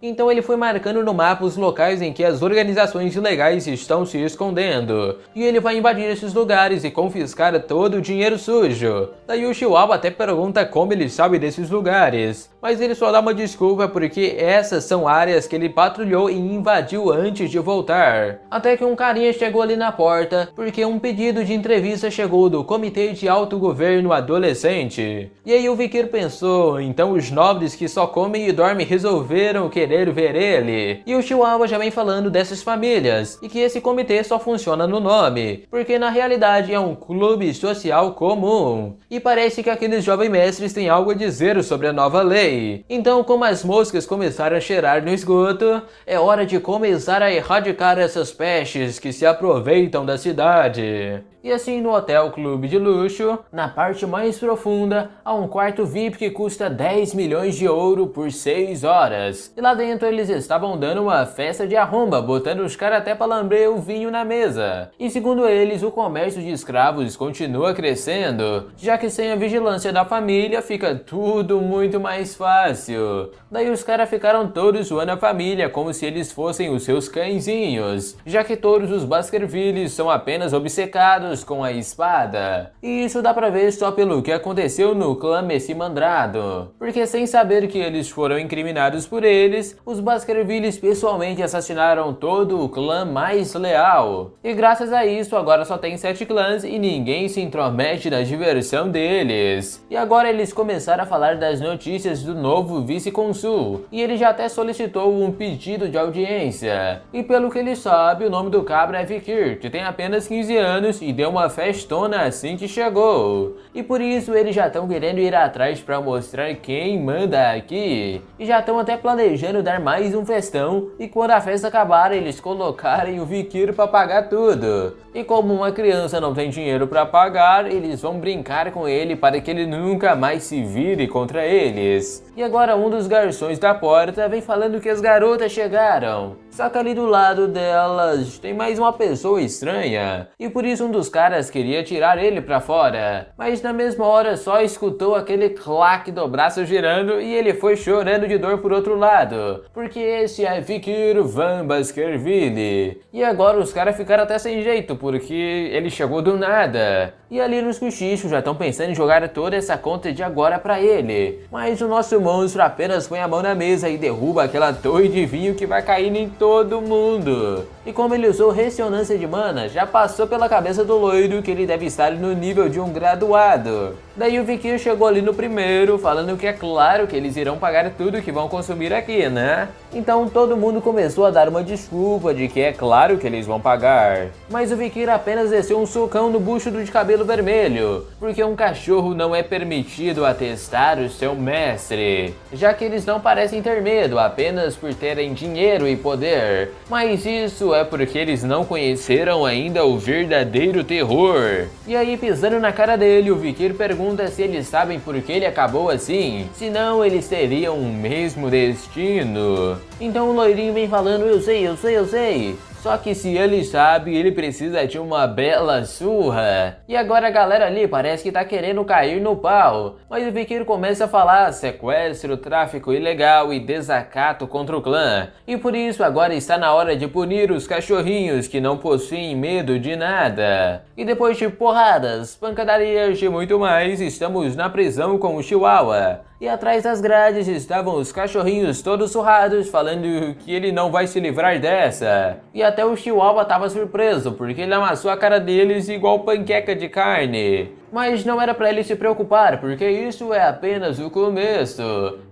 S2: Então ele foi marcando no mapa os locais em que as organizações ilegais estão se escondendo, e ele vai invadir esses lugares e confiscar todo o dinheiro sujo. Daí o Chihuahua até pergunta como ele sabe desses lugares, mas ele só dá uma desculpa porque essas são áreas que ele patrulhou e invadiu antes de voltar. Até que um carinha chegou ali na porta, porque um pedido de entrevista chegou do Comitê de Autogoverno Adolescente. E aí o Vikir pensou, então os nobres que só comem e dormem resolveram querer ver ele. E o Chihuahua já vem falando dessas famílias, e que esse comitê só funciona no nome, porque na realidade é um clube social comum. E parece que aqueles jovens mestres têm algo a dizer sobre a nova lei. Então, como as moscas começaram a cheirar no esgoto, é hora de começar a erradicar essas pestes que se aproveitam da cidade. E assim no Hotel Clube de Luxo, na parte mais profunda, há um quarto VIP que custa 10 milhões de ouro por 6 horas. E lá dentro eles estavam dando uma festa de arromba, botando os caras até pra lamber o vinho na mesa. E segundo eles, o comércio de escravos continua crescendo, já que sem a vigilância da família fica tudo muito mais fácil. Daí os caras ficaram todos zoando a família como se eles fossem os seus cãezinhos, já que todos os Baskervilles são apenas obcecados com a espada. E isso dá pra ver só pelo que aconteceu no clã Messi Mandrado, porque sem saber que eles foram incriminados por eles, depois, os Baskervilles pessoalmente assassinaram todo o clã mais leal. E graças a isso, agora só tem 7 clãs e ninguém se intromete na diversão deles. E agora eles começaram a falar das notícias do novo vice-consul, e ele já até solicitou um pedido de audiência. E pelo que ele sabe, o nome do cabra é Vikir, que tem apenas 15 anos e deu uma festona assim que chegou. E por isso eles já estão querendo ir atrás para mostrar quem manda aqui. E já estão até planejando dar mais um festão e quando a festa acabar eles colocarem o Vikir para pagar tudo. E como uma criança não tem dinheiro para pagar, eles vão brincar com ele para que ele nunca mais se vire contra eles. E agora um dos garçons da porta vem falando que as garotas chegaram. Só que ali do lado delas tem mais uma pessoa estranha. E por isso um dos caras queria tirar ele pra fora. Mas na mesma hora só escutou aquele claque do braço girando e ele foi chorando de dor por outro lado. Porque esse é Vikir Van Baskerville. E agora os caras ficaram até sem jeito, porque ele chegou do nada. E ali nos cochichos já estão pensando em jogar toda essa conta de agora pra ele. Mas o nosso monstro apenas põe a mão na mesa e derruba aquela torre de vinho que vai cair em todo mundo. E como ele usou ressonância de mana, já passou pela cabeça do loiro que ele deve estar no nível de um graduado. Daí o Vikir chegou ali no primeiro, falando que é claro que eles irão pagar tudo que vão consumir aqui, né? Então todo mundo começou a dar uma desculpa de que é claro que eles vão pagar. Mas o Vikir apenas desceu um socão no bucho do de cabelo vermelho, porque um cachorro não é permitido atestar o seu mestre, já que eles não parecem ter medo apenas por terem dinheiro e poder. Mas isso é porque eles não conheceram ainda o verdadeiro terror. E aí, pisando na cara dele, o Vikir pergunta se eles sabem por que ele acabou assim, senão eles teriam o mesmo destino. Então o loirinho vem falando, eu sei. Só que se ele sabe, ele precisa de uma bela surra. E agora a galera ali parece que tá querendo cair no pau. Mas o Vikir começa a falar sequestro, tráfico ilegal e desacato contra o clã. E por isso agora está na hora de punir os cachorrinhos que não possuem medo de nada. E depois de porradas, pancadarias e muito mais, estamos na prisão com o Chihuahua. E atrás das grades estavam os cachorrinhos todos surrados, falando que ele não vai se livrar dessa. E até o Chihuahua tava surpreso, porque ele amassou a cara deles igual panqueca de carne. Mas não era pra ele se preocupar, porque isso é apenas o começo.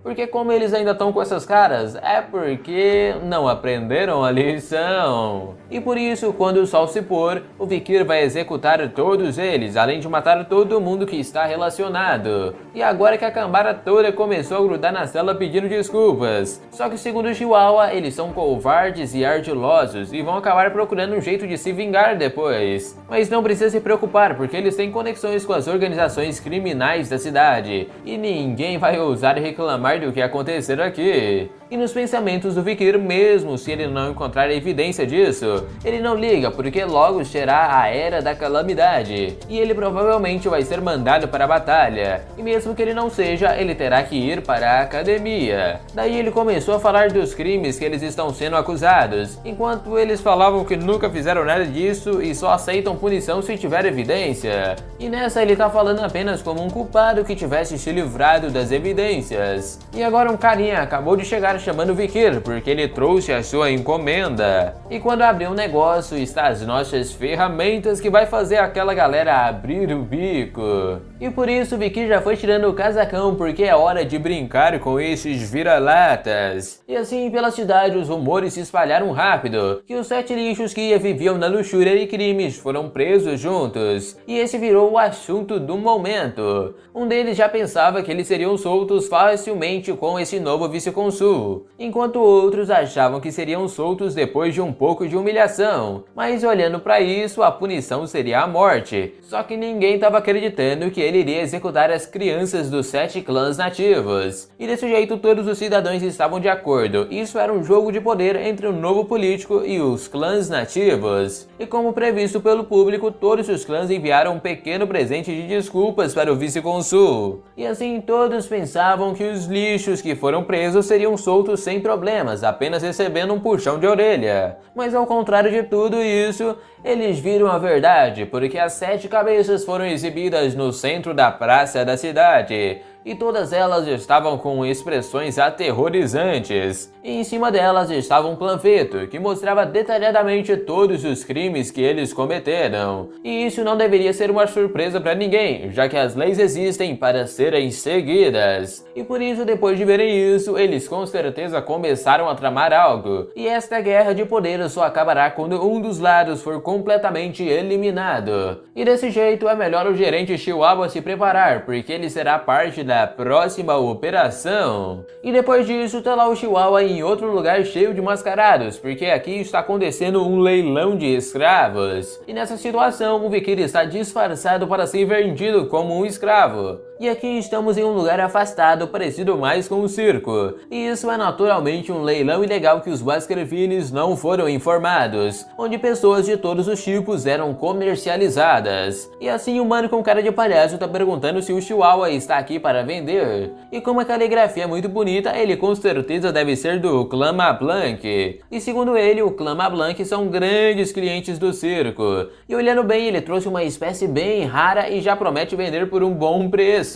S2: Porque como eles ainda estão com essas caras, é porque não aprenderam a lição. E por isso, quando o sol se pôr, o Vikir vai executar todos eles, além de matar todo mundo que está relacionado. E agora que a cambada toda começou a grudar na cela pedindo desculpas. Só que segundo o Chihuahua, eles são covardes e ardilosos e vão acabar procurando um jeito de se vingar depois. Mas não precisa se preocupar, porque eles têm conexões com as organizações criminais da cidade, e ninguém vai ousar reclamar do que aconteceu aqui. E nos pensamentos do Vikir, mesmo se ele não encontrar evidência disso, ele não liga, porque logo será a Era da Calamidade, e ele provavelmente vai ser mandado para a batalha, e mesmo que ele não seja, ele terá que ir para a academia. Daí ele começou a falar dos crimes que eles estão sendo acusados, enquanto eles falavam que nunca fizeram nada disso e só aceitam punição se tiver evidência. E nessa ele tá falando apenas como um culpado que tivesse se livrado das evidências. E agora um carinha acabou de chegar chamando o Vikir, porque ele trouxe a sua encomenda. E quando abrir um negócio, está as nossas ferramentas que vai fazer aquela galera abrir o bico. E por isso o Vikir já foi tirando o casacão, porque é hora de brincar com esses vira-latas. E assim, pela cidade, os rumores se espalharam rápido, que os 7 lixos que viviam na luxúria e crimes foram presos juntos. E esse virou o assunto do momento. Um deles já pensava que eles seriam soltos facilmente com esse novo vice-consul, enquanto outros achavam que seriam soltos depois de um pouco de humilhação. Mas olhando para isso, a punição seria a morte. Só que ninguém estava acreditando que ele iria executar as crianças dos 7 clãs nativos. E desse jeito todos os cidadãos estavam de acordo. Isso era um jogo de poder entre o novo político e os clãs nativos. E como previsto pelo público, todos os clãs enviaram um pequeno presente de desculpas para o vice-consul. E assim todos pensavam que os lixos que foram presos seriam soltos sem problemas, apenas recebendo um puxão de orelha. Mas ao contrário de tudo isso, eles viram a verdade, porque as 7 cabeças foram exibidas no centro da praça da cidade, e todas elas estavam com expressões aterrorizantes. E em cima delas estava um panfleto que mostrava detalhadamente todos os crimes que eles cometeram. E isso não deveria ser uma surpresa para ninguém, já que as leis existem para serem seguidas. E por isso, depois de verem isso, eles com certeza começaram a tramar algo. E esta guerra de poder só acabará quando um dos lados for completamente eliminado. E desse jeito é melhor o gerente Chihuahua se preparar, porque ele será parte da próxima operação. E depois disso, tá lá o Chihuahua em outro lugar cheio de mascarados, porque aqui está acontecendo um leilão de escravos. E nessa situação, o Vikir está disfarçado para ser vendido como um escravo. E aqui estamos em um lugar afastado, parecido mais com um circo. E isso é naturalmente um leilão ilegal que os Baskervilles não foram informados, onde pessoas de todos os tipos eram comercializadas. E assim o mano com cara de palhaço tá perguntando se o Chihuahua está aqui para vender. E como a caligrafia é muito bonita, ele com certeza deve ser do Clã Mablanc. E segundo ele, o Clã Mablanc são grandes clientes do circo. E olhando bem, ele trouxe uma espécie bem rara e já promete vender por um bom preço.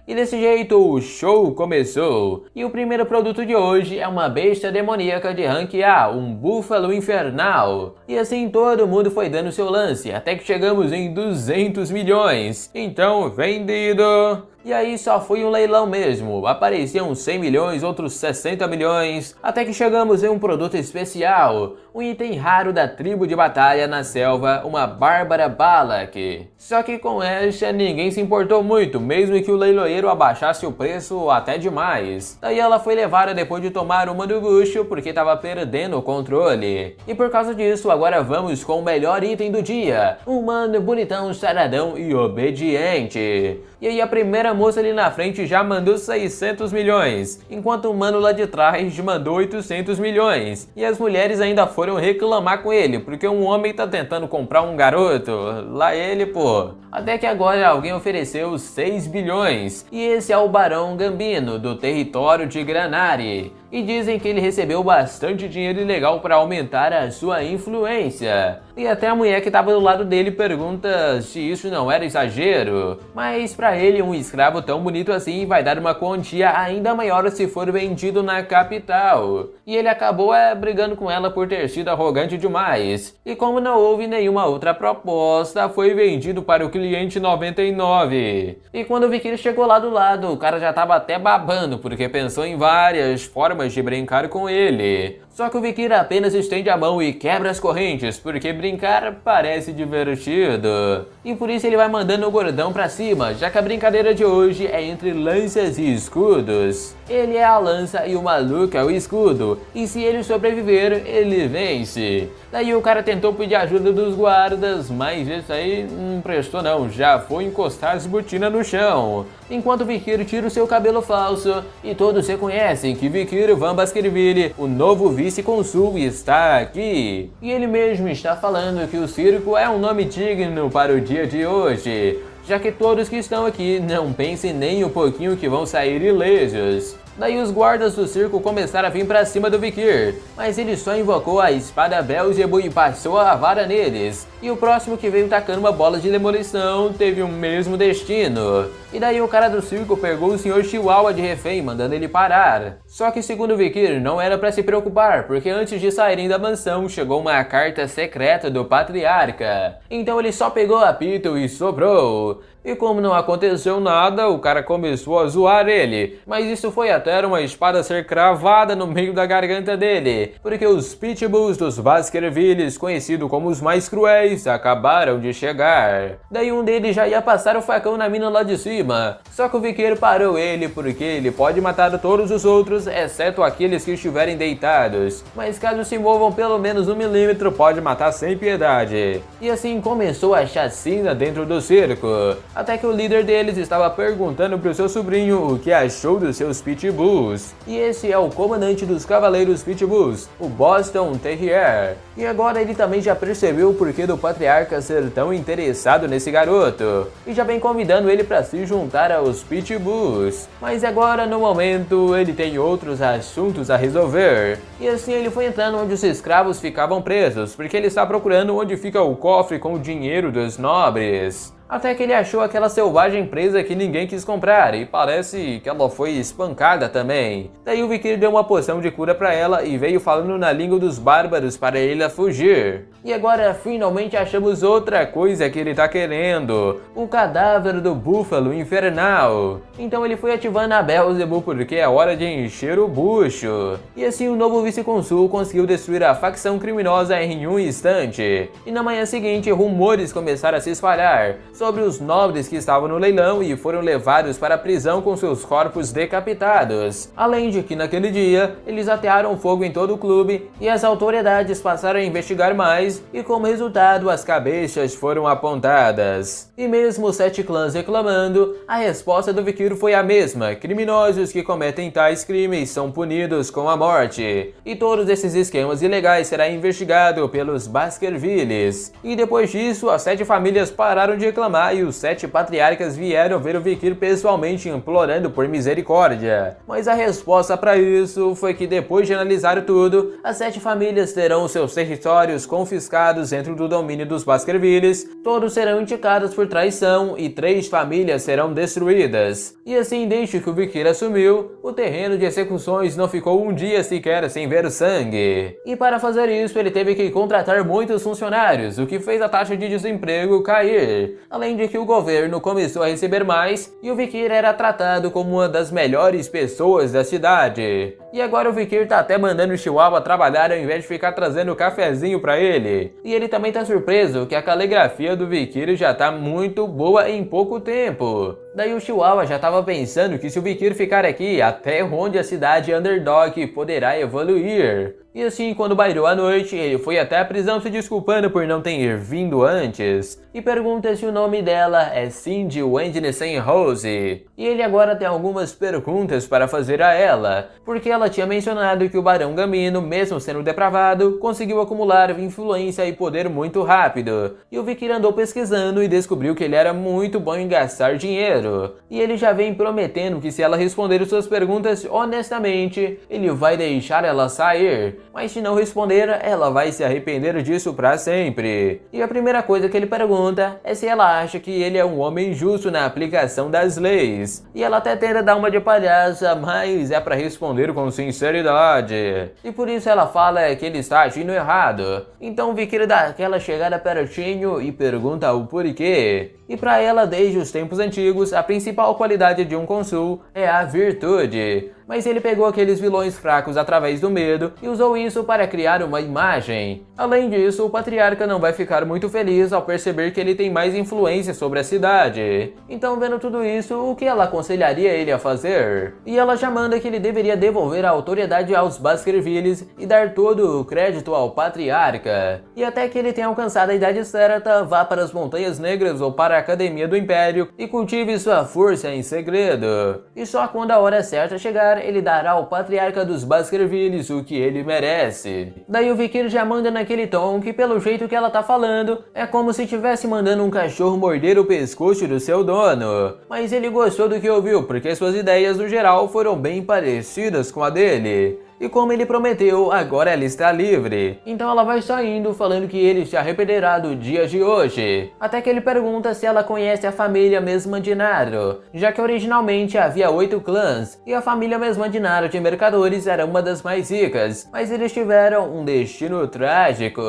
S2: E desse jeito o show começou. E o primeiro produto de hoje é uma besta demoníaca de rank A, um búfalo infernal. E assim todo mundo foi dando seu lance, até que chegamos em 200 milhões. Então, vendido! E aí só foi um leilão mesmo, apareciam 100 milhões, outros 60 milhões, até que chegamos em um produto especial, um item raro da tribo de batalha na selva, uma Bárbara Balak. Só que com esta ninguém se importou muito, mesmo que o leiloeiro abaixasse o preço até demais. Daí ela foi levada depois de tomar uma do bucho, porque estava perdendo o controle. E por causa disso, agora vamos com o melhor item do dia, um mano bonitão, saradão e obediente. E aí a primeira moça ali na frente já mandou 600 milhões, enquanto o mano lá de trás mandou 800 milhões. E as mulheres ainda foram reclamar com ele, porque um homem tá tentando comprar um garoto, lá ele, pô. Até que agora alguém ofereceu 6 bilhões, e esse é o Barão Gambino, do território de Granary. E dizem que ele recebeu bastante dinheiro ilegal para aumentar a sua influência. E até a mulher que estava do lado dele pergunta se isso não era exagero. Mas para ele, um escravo tão bonito assim vai dar uma quantia ainda maior se for vendido na capital. E ele acabou brigando com ela por ter sido arrogante demais. E como não houve nenhuma outra proposta, foi vendido para o cliente 99. E quando o Vikir chegou lá do lado, o cara já estava até babando, porque pensou em várias formas de brincar com ele. Só que o Vikir apenas estende a mão e quebra as correntes, porque brincar parece divertido. E por isso ele vai mandando o gordão pra cima, já que a brincadeira de hoje é entre lanças e escudos. Ele é a lança e o maluco é o escudo, e se ele sobreviver, ele vence. Daí o cara tentou pedir ajuda dos guardas, mas isso aí não prestou não, já foi encostar as botinas no chão. Enquanto o Vikir tira o seu cabelo falso, e todos reconhecem que Vikir Van Baskerville, o novo vice-consul, está aqui. E ele mesmo está falando que o circo é um nome digno para o dia de hoje, já que todos que estão aqui não pensem nem um pouquinho que vão sair ilesos. Daí os guardas do circo começaram a vir pra cima do Vikir, mas ele só invocou a espada Beelzebub e passou a vara neles. E o próximo que veio tacando uma bola de demolição teve o mesmo destino. E daí o cara do circo pegou o Sr. Chihuahua de refém, mandando ele parar. Só que segundo o Vikir não era pra se preocupar, porque antes de saírem da mansão chegou uma carta secreta do patriarca. Então ele só pegou o apito e soprou. E como não aconteceu nada, o cara começou a zoar ele, mas isso foi até uma espada ser cravada no meio da garganta dele, porque os Pitbulls dos Baskervilles, conhecidos como os mais cruéis, acabaram de chegar. Daí um deles já ia passar o facão na mina lá de cima, só que o Vikir parou ele porque ele pode matar todos os outros, exceto aqueles que estiverem deitados, mas caso se movam pelo menos 1 milímetro, pode matar sem piedade. E assim começou a chacina dentro do circo. Até que o líder deles estava perguntando para o seu sobrinho o que achou dos seus Pitbulls. E esse é o comandante dos Cavaleiros Pitbulls, o Boston Terrier. E agora ele também já percebeu o porquê do patriarca ser tão interessado nesse garoto, e já vem convidando ele para se juntar aos Pitbulls. Mas agora, no momento, ele tem outros assuntos a resolver. E assim ele foi entrando onde os escravos ficavam presos, porque ele está procurando onde fica o cofre com o dinheiro dos nobres. até que ele achou aquela selvagem presa que ninguém quis comprar e parece que ela foi espancada também. Daí o Vikir deu uma poção de cura pra ela e veio falando na língua dos bárbaros para ele fugir. E agora finalmente achamos outra coisa que ele tá querendo, o cadáver do búfalo infernal. Então ele foi ativando a Beelzebub porque é hora de encher o bucho. E assim o novo vice-consul conseguiu destruir a facção criminosa em um instante. E na manhã seguinte rumores começaram a se espalhar sobre os nobres que estavam no leilão e foram levados para a prisão com seus corpos decapitados. Além de que naquele dia eles atearam fogo em todo o clube e as autoridades passaram a investigar mais e como resultado as cabeças foram apontadas. E mesmo os 7 clãs reclamando, a resposta do Vikir foi a mesma: criminosos que cometem tais crimes são punidos com a morte. E todos esses esquemas ilegais serão investigados pelos Baskervilles. E depois disso, as 7 famílias pararam de reclamar e os 7 patriarcas vieram ver o Vikir pessoalmente implorando por misericórdia. Mas a resposta para isso foi que depois de analisar tudo, as 7 famílias terão seus territórios confiscados dentro do domínio dos Baskervilles, todos serão indicados por traição e 3 famílias serão destruídas. E assim, desde que o Vikir assumiu, o terreno de execuções não ficou um dia sequer sem ver sangue. E para fazer isso, ele teve que contratar muitos funcionários, o que fez a taxa de desemprego cair. Além de que o governo começou a receber mais e o Vikir era tratado como uma das melhores pessoas da cidade. E agora o Vikir tá até mandando o Chihuahua trabalhar ao invés de ficar trazendo cafezinho pra ele. E ele também tá surpreso que a caligrafia do Vikir já tá muito boa em pouco tempo. Daí o Chihuahua já tava pensando que se o Vikir ficar aqui, até onde a cidade Underdog poderá evoluir. E assim, quando bairou a noite, ele foi até a prisão se desculpando por não ter vindo antes. E pergunta se o nome dela é Cindy Wendensen Rose. E ele agora tem algumas perguntas para fazer a ela, porque ela tinha mencionado que o Barão Gamino, mesmo sendo depravado, conseguiu acumular influência e poder muito rápido. E o Vikir andou pesquisando e descobriu que ele era muito bom em gastar dinheiro. E ele já vem prometendo que se ela responder suas perguntas honestamente, ele vai deixar ela sair. Mas se não responder, ela vai se arrepender disso pra sempre. E a primeira coisa que ele pergunta é se ela acha que ele é um homem justo na aplicação das leis. E ela até tenta dar uma de palhaça, mas é pra responder com sinceridade. E por isso ela fala que ele está agindo errado. Então o Vikir dá aquela chegada pertinho e pergunta o porquê. E pra ela, desde os tempos antigos, a principal qualidade de um consul é a virtude. Mas ele pegou aqueles vilões fracos através do medo e usou isso para criar uma imagem. Além disso, o patriarca não vai ficar muito feliz ao perceber que ele tem mais influência sobre a cidade. Então, vendo tudo isso, o que ela aconselharia ele a fazer? E ela já manda que ele deveria devolver a autoridade aos Baskervilles e dar todo o crédito ao patriarca. E até que ele tenha alcançado a idade certa, vá para as Montanhas Negras ou para a Academia do Império e cultive sua força em segredo. E só quando a hora certa chegar, ele dará ao patriarca dos Baskervilles o que ele merece. Daí o Vikir já manda naquele tom que, pelo jeito que ela tá falando, é como se estivesse mandando um cachorro morder o pescoço do seu dono. Mas ele gostou do que ouviu, porque suas ideias no geral foram bem parecidas com a dele. E como ele prometeu, agora ela está livre. Então ela vai saindo falando que ele se arrependerá do dia de hoje. Até que ele pergunta se ela conhece a família Mesmandinaro, já que originalmente havia 8 clãs, e a família Mesmandinaro de mercadores era uma das mais ricas, mas eles tiveram um destino trágico.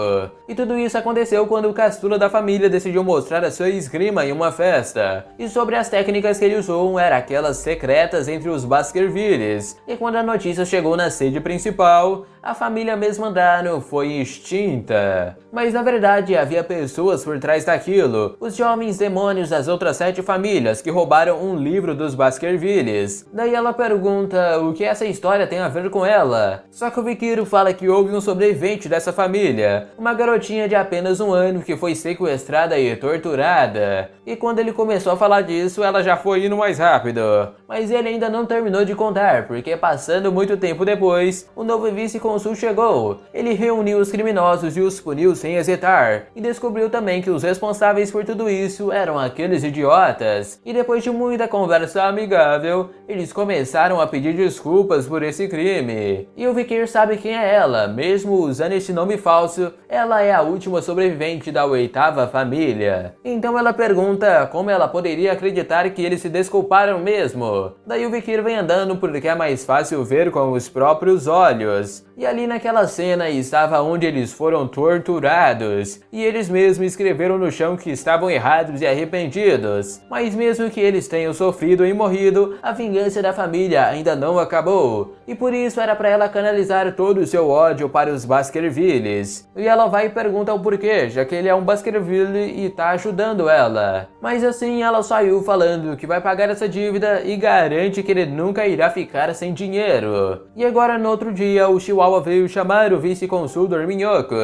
S2: E tudo isso aconteceu quando o caçula da família decidiu mostrar a sua esgrima em uma festa. E sobre as técnicas que ele usou, eram aquelas secretas entre os Baskervilles. E quando a notícia chegou na sede principal, a família Mesmandano foi extinta. Mas na verdade havia pessoas por trás daquilo, os jovens demônios das outras 7 famílias que roubaram um livro dos Baskervilles. Daí ela pergunta o que essa história tem a ver com ela. Só que o Vikir fala que houve um sobrevivente dessa família, uma garotinha de apenas 1 ano que foi sequestrada e torturada. E quando ele começou a falar disso, ela já foi indo mais rápido. Mas ele ainda não terminou de contar, porque passando muito tempo depois,
S1: depois, o novo vice-cônsul chegou. Ele reuniu os criminosos e os puniu sem hesitar, e descobriu também que os responsáveis por tudo isso eram aqueles idiotas. E depois de muita conversa amigável, eles começaram a pedir desculpas por esse crime. E o Vikir sabe quem é ela, mesmo usando esse nome falso, ela é a última sobrevivente da 8ª família. Então ela pergunta como ela poderia acreditar que eles se desculparam mesmo. Daí o Vikir vem andando porque é mais fácil ver com os próprios olhos. E ali naquela cena estava onde eles foram torturados. E eles mesmos escreveram no chão que estavam errados e arrependidos. Mas mesmo que eles tenham sofrido e morrido, a vingança da família ainda não acabou. E por isso era para ela canalizar todo o seu ódio para os Baskervilles. E ela vai e pergunta o porquê, já que ele é um Baskerville e tá ajudando ela. Mas assim ela saiu falando que vai pagar essa dívida e garante que ele nunca irá ficar sem dinheiro. E agora no outro dia o Chihuahua veio chamar o vice-cônsul Dorminhoco.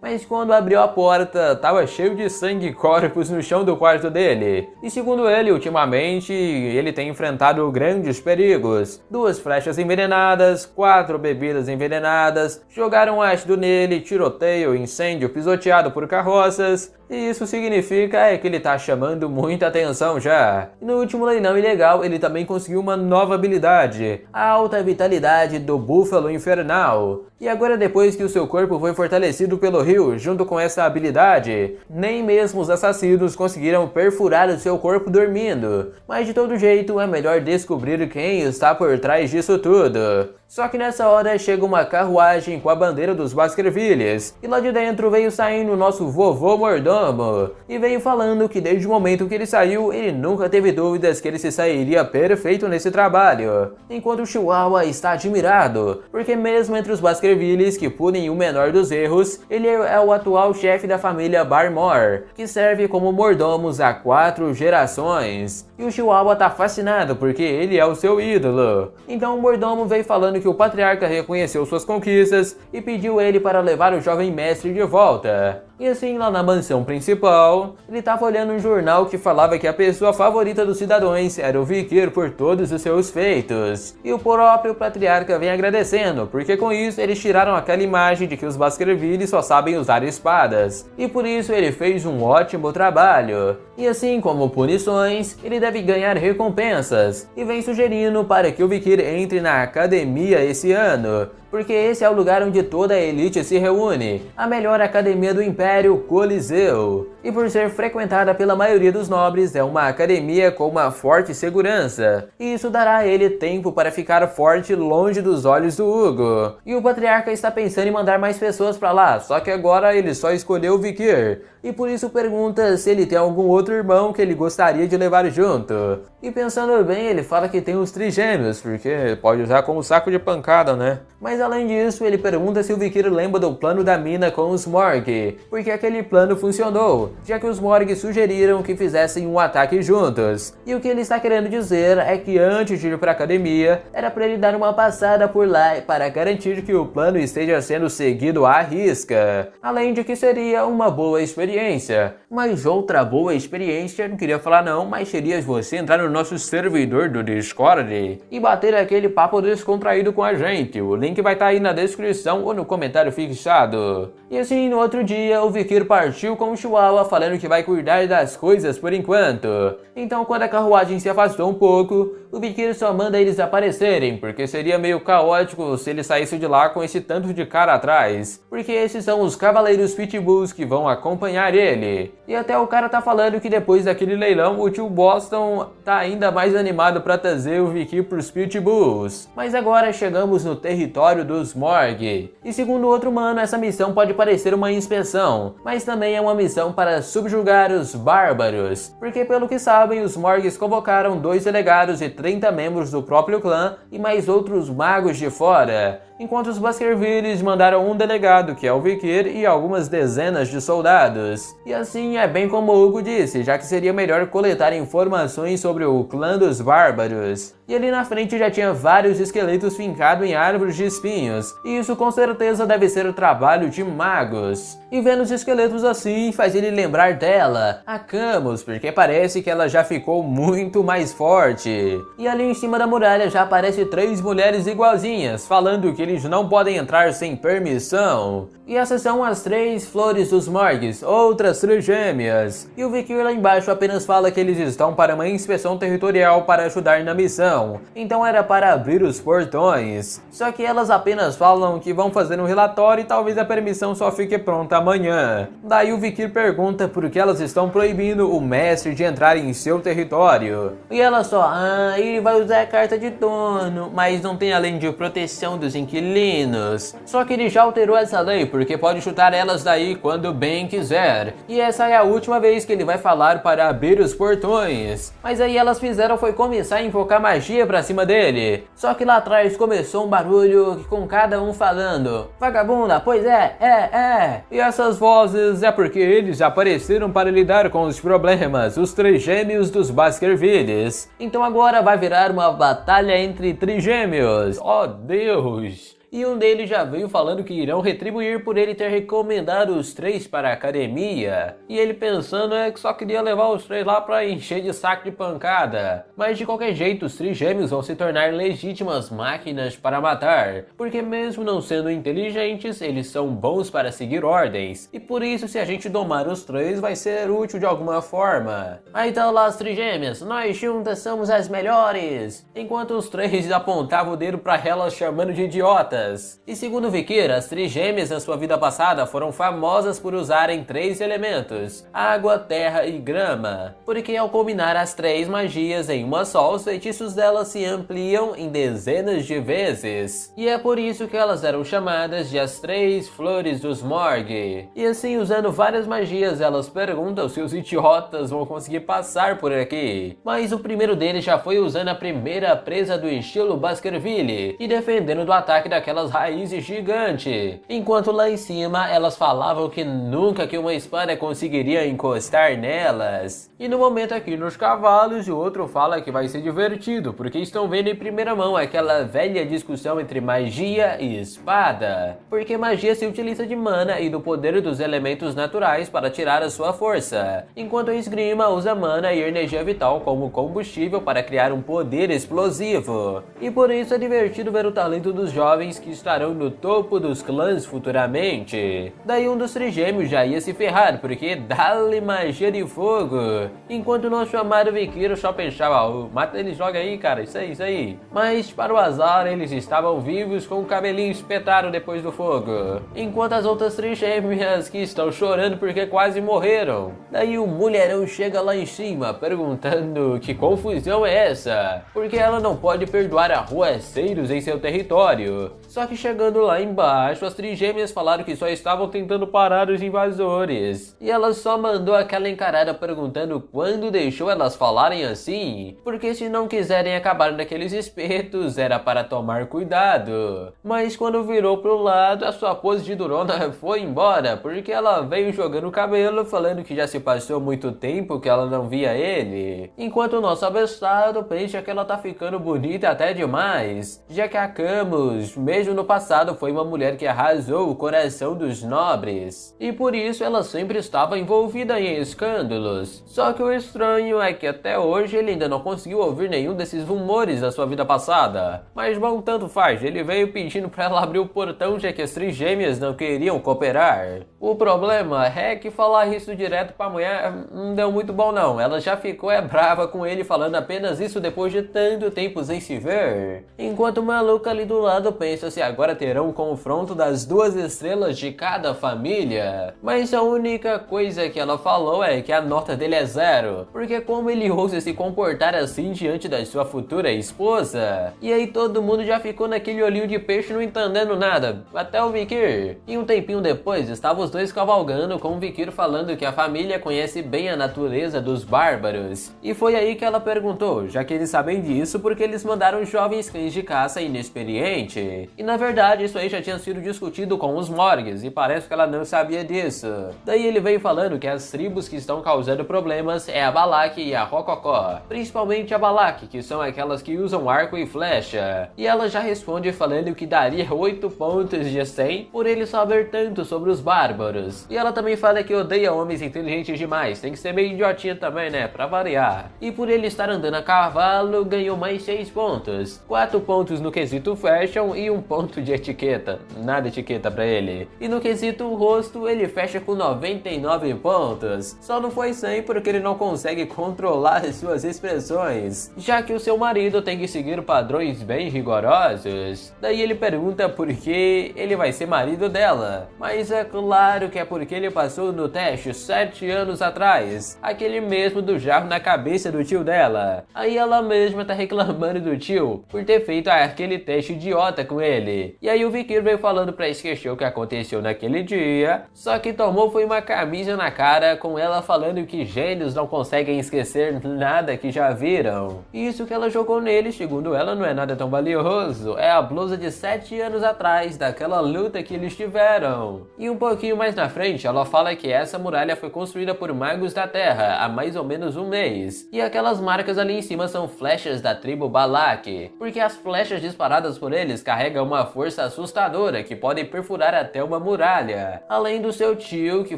S1: Mas quando abriu a porta, tava cheio de sangue e corpos no chão do quarto dele. E segundo ele, ultimamente, ele tem enfrentado grandes perigos. 2 flechas envenenadas, 4 bebidas envenenadas, jogaram ácido nele, tiroteio, incêndio, pisoteado por carroças. E isso significa que ele tá chamando muita atenção já. E no último leilão ilegal, ele também conseguiu uma nova habilidade, a alta vitalidade do Búfalo Infernal. E agora depois que o seu corpo foi fortalecido pelo rio, junto com essa habilidade, nem mesmo os assassinos conseguiram perfurar o seu corpo dormindo. Mas de todo jeito, é melhor descobrir quem está por trás disso tudo. Só que nessa hora chega uma carruagem com a bandeira dos Baskervilles, e lá de dentro veio saindo o nosso vovô mordomo, e veio falando que desde o momento que ele saiu, ele nunca teve dúvidas que ele se sairia perfeito nesse trabalho. Enquanto o Chihuahua está admirado, porque mesmo entre os Baskervilles que punem o menor dos erros, ele é o atual chefe da família Barmore, que serve como mordomos há 4 gerações. E o Chihuahua tá fascinado porque ele é o seu ídolo. Então o mordomo veio falando que o patriarca reconheceu suas conquistas e pediu ele para levar o jovem mestre de volta. E assim, lá na mansão principal, ele estava olhando um jornal que falava que a pessoa favorita dos cidadãos era o Vikir por todos os seus feitos. E o próprio patriarca vem agradecendo, porque com isso eles tiraram aquela imagem de que os Baskervilles só sabem usar espadas. E por isso ele fez um ótimo trabalho. E assim como punições, ele deve ganhar recompensas. E vem sugerindo para que o Vikir entre na academia esse ano, porque esse é o lugar onde toda a elite se reúne, a melhor academia do Império, Coliseu. E por ser frequentada pela maioria dos nobres, é uma academia com uma forte segurança. E isso dará a ele tempo para ficar forte longe dos olhos do Hugo. E o patriarca está pensando em mandar mais pessoas para lá, só que agora ele só escolheu o Vikir. E por isso pergunta se ele tem algum outro irmão que ele gostaria de levar junto. E pensando bem, ele fala que tem os trigêmeos, porque pode usar como saco de pancada, né? Mas além disso, ele pergunta se o Vikir lembra do plano da mina com os Morg, porque aquele plano funcionou, já que os Morg sugeriram que fizessem um ataque juntos. E o que ele está querendo dizer é que antes de ir para a academia, era para ele dar uma passada por lá para garantir que o plano esteja sendo seguido à risca. Além de que seria uma boa experiência. Mas outra boa experiência, não queria falar não, mas seria você entrar no nosso servidor do Discord e bater aquele papo descontraído com a gente. O link vai estar aí na descrição ou no comentário fixado. E assim, no outro dia, o Vikir partiu com o Chihuahua falando que vai cuidar das coisas por enquanto. Então, quando a carruagem se afastou um pouco, o Vikir só manda eles aparecerem, porque seria meio caótico se ele saísse de lá com esse tanto de cara atrás. Porque esses são os Cavaleiros Pitbulls que vão acompanhar ele. E até o cara tá falando que depois daquele leilão, o tio Boston tá ainda mais animado pra trazer o Vikir pros Pitbulls. Mas agora chegamos no território dos Morg. E segundo outro mano, essa missão pode parecer uma inspeção, mas também é uma missão para subjugar os bárbaros. Porque pelo que sabem, os Morgs convocaram 2 delegados e 30 membros do próprio clã e mais outros magos de fora. Enquanto os Baskervilles mandaram um delegado, que é o Vikir, e algumas dezenas de soldados. E assim é bem como o Hugo disse, já que seria melhor coletar informações sobre o clã dos bárbaros. E ali na frente já tinha vários esqueletos fincados em árvores de espinhos, e isso com certeza deve ser o trabalho de magos. E vendo os esqueletos assim, faz ele lembrar dela, a Camus, porque parece que ela já ficou muito mais forte. E ali em cima da muralha já aparecem 3 mulheres igualzinhas, falando que eles não podem entrar sem permissão. E essas são as 3 flores dos Morgues, outras trigêmeas. E o Vikir lá embaixo apenas fala que eles estão para uma inspeção territorial para ajudar na missão. Então era para abrir os portões. Só que elas apenas falam que vão fazer um relatório e talvez a permissão só fique pronta amanhã. Daí o Vikir pergunta por que elas estão proibindo o mestre de entrar em seu território. E ela só, ele vai usar a carta de dono, mas não tem a lei de proteção dos inquilinos. Só que ele já alterou essa lei, porque pode chutar elas daí quando bem quiser. E essa é a última vez que ele vai falar para abrir os portões. Mas aí elas fizeram foi começar a invocar magia pra cima dele. Só que lá atrás começou um barulho com cada um falando: vagabunda, pois é. E essas vozes é porque eles apareceram para lidar com os problemas, os trigêmeos dos Baskervilles. Então agora vai virar uma batalha entre trigêmeos. Oh Deus! E um deles já veio falando que irão retribuir por ele ter recomendado os 3 para a academia. E ele pensando que só queria levar os 3 lá para encher de saco de pancada. Mas de qualquer jeito os trigêmeos vão se tornar legítimas máquinas para matar. Porque mesmo não sendo inteligentes, eles são bons para seguir ordens. E por isso se a gente domar os 3 vai ser útil de alguma forma. Aí então lá as trigêmeas, nós juntas somos as melhores. Enquanto os 3 apontavam o dedo para elas chamando de idiota. E segundo Vikir, as trigêmeas na sua vida passada foram famosas por usarem 3 elementos: água, terra e grama. Porque ao combinar as 3 magias em uma só, os feitiços delas se ampliam em dezenas de vezes. E é por isso que elas eram chamadas de as 3 flores dos Morgue. E assim, usando várias magias, elas perguntam se os idiotas vão conseguir passar por aqui. Mas o primeiro deles já foi usando a primeira presa do estilo Baskerville e defendendo do ataque daquelas raízes gigantes. Enquanto lá em cima elas falavam que nunca que uma espada conseguiria encostar nelas. E no momento aqui nos cavalos, o outro fala que vai ser divertido, porque estão vendo em primeira mão aquela velha discussão entre magia e espada. Porque magia se utiliza de mana e do poder dos elementos naturais para tirar a sua força, enquanto a esgrima usa mana e energia vital como combustível para criar um poder explosivo. E por isso é divertido ver o talento dos jovens que estarão no topo dos clãs futuramente. Daí um dos trigêmeos já ia se ferrar, porque dá-lhe magia de fogo. Enquanto o nosso amado Vikir só pensava, mata ele, joga aí, cara, isso aí. Mas para o azar, eles estavam vivos com o cabelinho espetado depois do fogo. Enquanto as outras trigêmeas que estão chorando porque quase morreram. Daí o mulherão chega lá em cima, perguntando que confusão é essa, porque ela não pode perdoar arruaceiros em seu território. Só que chegando lá embaixo, as trigêmeas falaram que só estavam tentando parar os invasores. E ela só mandou aquela encarada perguntando quando deixou elas falarem assim, porque se não quiserem acabar naqueles espetos, era para tomar cuidado. Mas quando virou pro lado, a sua pose de durona foi embora, porque ela veio jogando o cabelo, falando que já se passou muito tempo que ela não via ele. Enquanto o nosso abestado pensa que ela tá ficando bonita até demais, já que a Camus, mesmo no passado, foi uma mulher que arrasou o coração dos nobres. E por isso ela sempre estava envolvida em escândalos. Só que o estranho é que até hoje ele ainda não conseguiu ouvir nenhum desses rumores da sua vida passada. Mas bom, tanto faz, ele veio pedindo pra ela abrir o portão, já que as trigêmeas não queriam cooperar. O problema é que falar isso direto pra mulher não deu muito bom não. Ela já ficou brava com ele falando apenas isso depois de tanto tempo sem se ver. Enquanto o maluco ali do lado pensa se agora terão um confronto das 2 estrelas de cada família. Mas a única coisa que ela falou é que a nota dele é 0, porque como ele ousa se comportar assim diante da sua futura esposa? E aí todo mundo já ficou naquele olhinho de peixe não entendendo nada, até o Vikir. E um tempinho depois estavam os 2 cavalgando com o Vikir falando que a família conhece bem a natureza dos bárbaros. E foi aí que ela perguntou, já que eles sabem disso porque eles mandaram jovens cães de caça inexperiente. E na verdade isso aí já tinha sido discutido com os Morgues e parece que ela não sabia disso. Daí ele veio falando que as tribos que estão causando problemas é a Balak e a Rococó, principalmente a Balak, que são aquelas que usam arco e flecha. E ela já responde falando que daria 8 pontos de 100 por ele saber tanto sobre os bárbaros. E ela também fala que odeia homens inteligentes demais, tem que ser meio idiotinha também, né, pra variar. E por ele estar andando a cavalo, ganhou mais 6 pontos, 4 pontos no quesito fashion e 1
S2: ponto de etiqueta, nada de etiqueta pra ele. E no quesito rosto, ele fecha com 99 pontos. Só não foi 100 porque ele não consegue controlar as suas expressões, já que o seu marido tem que seguir padrões bem rigorosos. Daí ele pergunta por que ele vai ser marido dela, mas é claro que é porque ele passou no teste 7 anos atrás, aquele mesmo do jarro na cabeça do tio dela. Aí ela mesma tá reclamando do tio por ter feito aquele teste idiota com ele. E aí o Vikir veio falando pra esquecer o que aconteceu naquele dia, só que tomou foi uma camisa na cara com ela falando que gênios não conseguem esquecer nada que já viram. Isso que ela jogou nele, segundo ela, não é nada tão valioso, é a blusa de 7 anos atrás, daquela luta que eles tiveram. E um pouquinho mais na frente, ela fala que essa muralha foi construída por magos da terra há mais ou menos um mês. E aquelas marcas ali em cima são flechas da tribo Balak, porque as flechas disparadas por eles carregam uma força assustadora que pode perfurar até uma muralha. Além do seu tio, que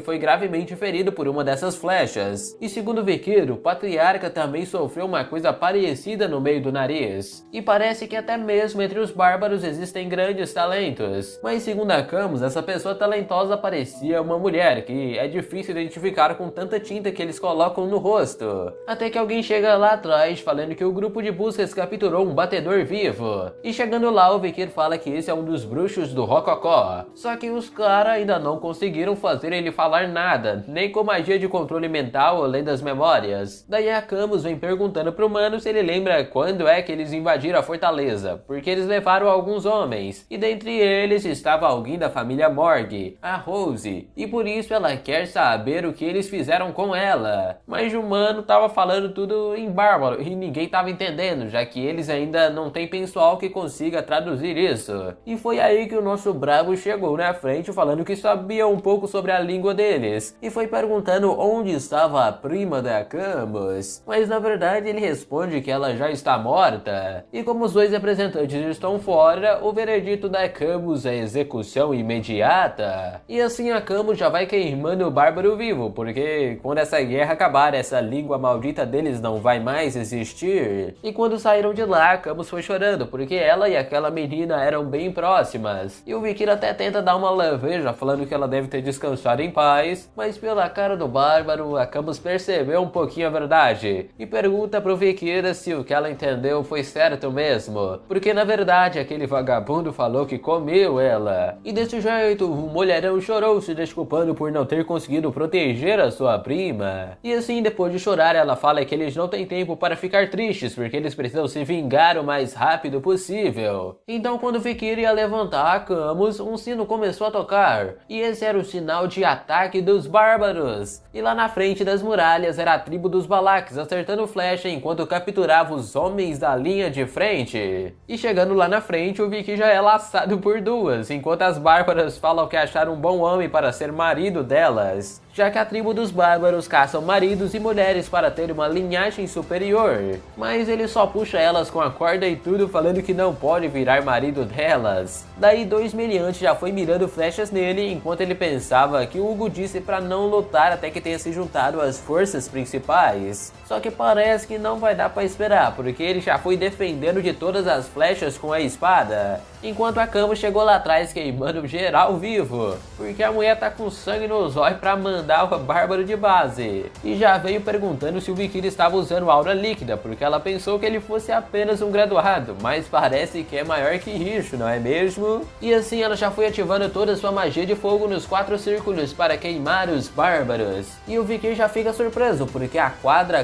S2: foi gravemente ferido por uma dessas flechas. E segundo Vikir, o patriarca também sofreu uma coisa parecida no meio do nariz. E parece que até mesmo entre os bárbaros existem grandes talentos. Mas segundo a Camus, essa pessoa talentosa parecia uma mulher, que é difícil identificar com tanta tinta que eles colocam no rosto. Até que alguém chega lá atrás falando que o grupo de buscas capturou um batedor vivo. E chegando lá, o Vikir fala que esse é um dos bruxos do Rococó. Só que os caras ainda não conseguiram fazer ele falar nada, nem com magia de controle mental ou lendo as memórias. Daí a Camus vem perguntando pro mano se ele lembra quando é que eles invadiram a fortaleza, porque eles levaram alguns homens, e dentre eles estava alguém da família Morgue, a Rose, e por isso ela quer saber o que eles fizeram com ela. Mas o mano tava falando tudo em bárbaro e ninguém tava entendendo, já que eles ainda não tem pessoal que consiga traduzir isso. E foi aí que o nosso brabo chegou na frente falando que sabia um pouco sobre a língua deles, e foi perguntando onde estava a prima da Camus. Mas na verdade ele responde que ela já está morta. E como os dois representantes estão fora, o veredito da Camus é execução imediata. E assim a Camus já vai queimando o bárbaro vivo, porque quando essa guerra acabar, essa língua maldita deles não vai mais existir. E quando saíram de lá, a Camus foi chorando, porque ela e aquela menina eram bem próximas. E o Vikir até tenta dar uma laveja, falando que ela deve ter descansado em paz, mas pela cara do bárbaro, a Camus percebeu um pouquinho a verdade, e pergunta pro Vikir se o que ela entendeu foi certo mesmo, porque na verdade aquele vagabundo falou que comeu ela. E desse jeito, o mulherão chorou, se desculpando por não ter conseguido proteger a sua prima. E assim, depois de chorar, ela fala que eles não têm tempo para ficar tristes, porque eles precisam se vingar o mais rápido possível. Então quando Vikir ia levantar a Camus, um sino começou a tocar, e esse era o sinal de ataque dos bárbaros. E lá na frente das muralhas era a tribo dos Balaks acertando flecha enquanto capturava os homens da linha de frente. E chegando lá na frente, o Vikir já é laçado por duas, enquanto as bárbaras falam que acharam um bom homem para ser marido delas, já que a tribo dos bárbaros caçam maridos e mulheres para ter uma linhagem superior. Mas ele só puxa elas com a corda e tudo, falando que não pode virar marido delas. Daí 2 meliantes já foi mirando flechas nele, enquanto ele pensava que o Hugo disse para não lutar até que tenha se juntado às forças principais. Só que parece que não vai dar para esperar, porque ele já foi defendendo de todas as flechas com a espada, enquanto a Camus chegou lá atrás queimando geral vivo, porque a mulher tá com sangue nos olhos pra mandar o bárbaro de base. E já veio perguntando se o Vikir estava usando aura líquida, porque ela pensou que ele fosse apenas um graduado, mas parece que é maior que isso, não é mesmo? E assim ela já foi ativando toda a sua magia de fogo nos 4 círculos para queimar os bárbaros. E o Vikir já fica surpreso, porque a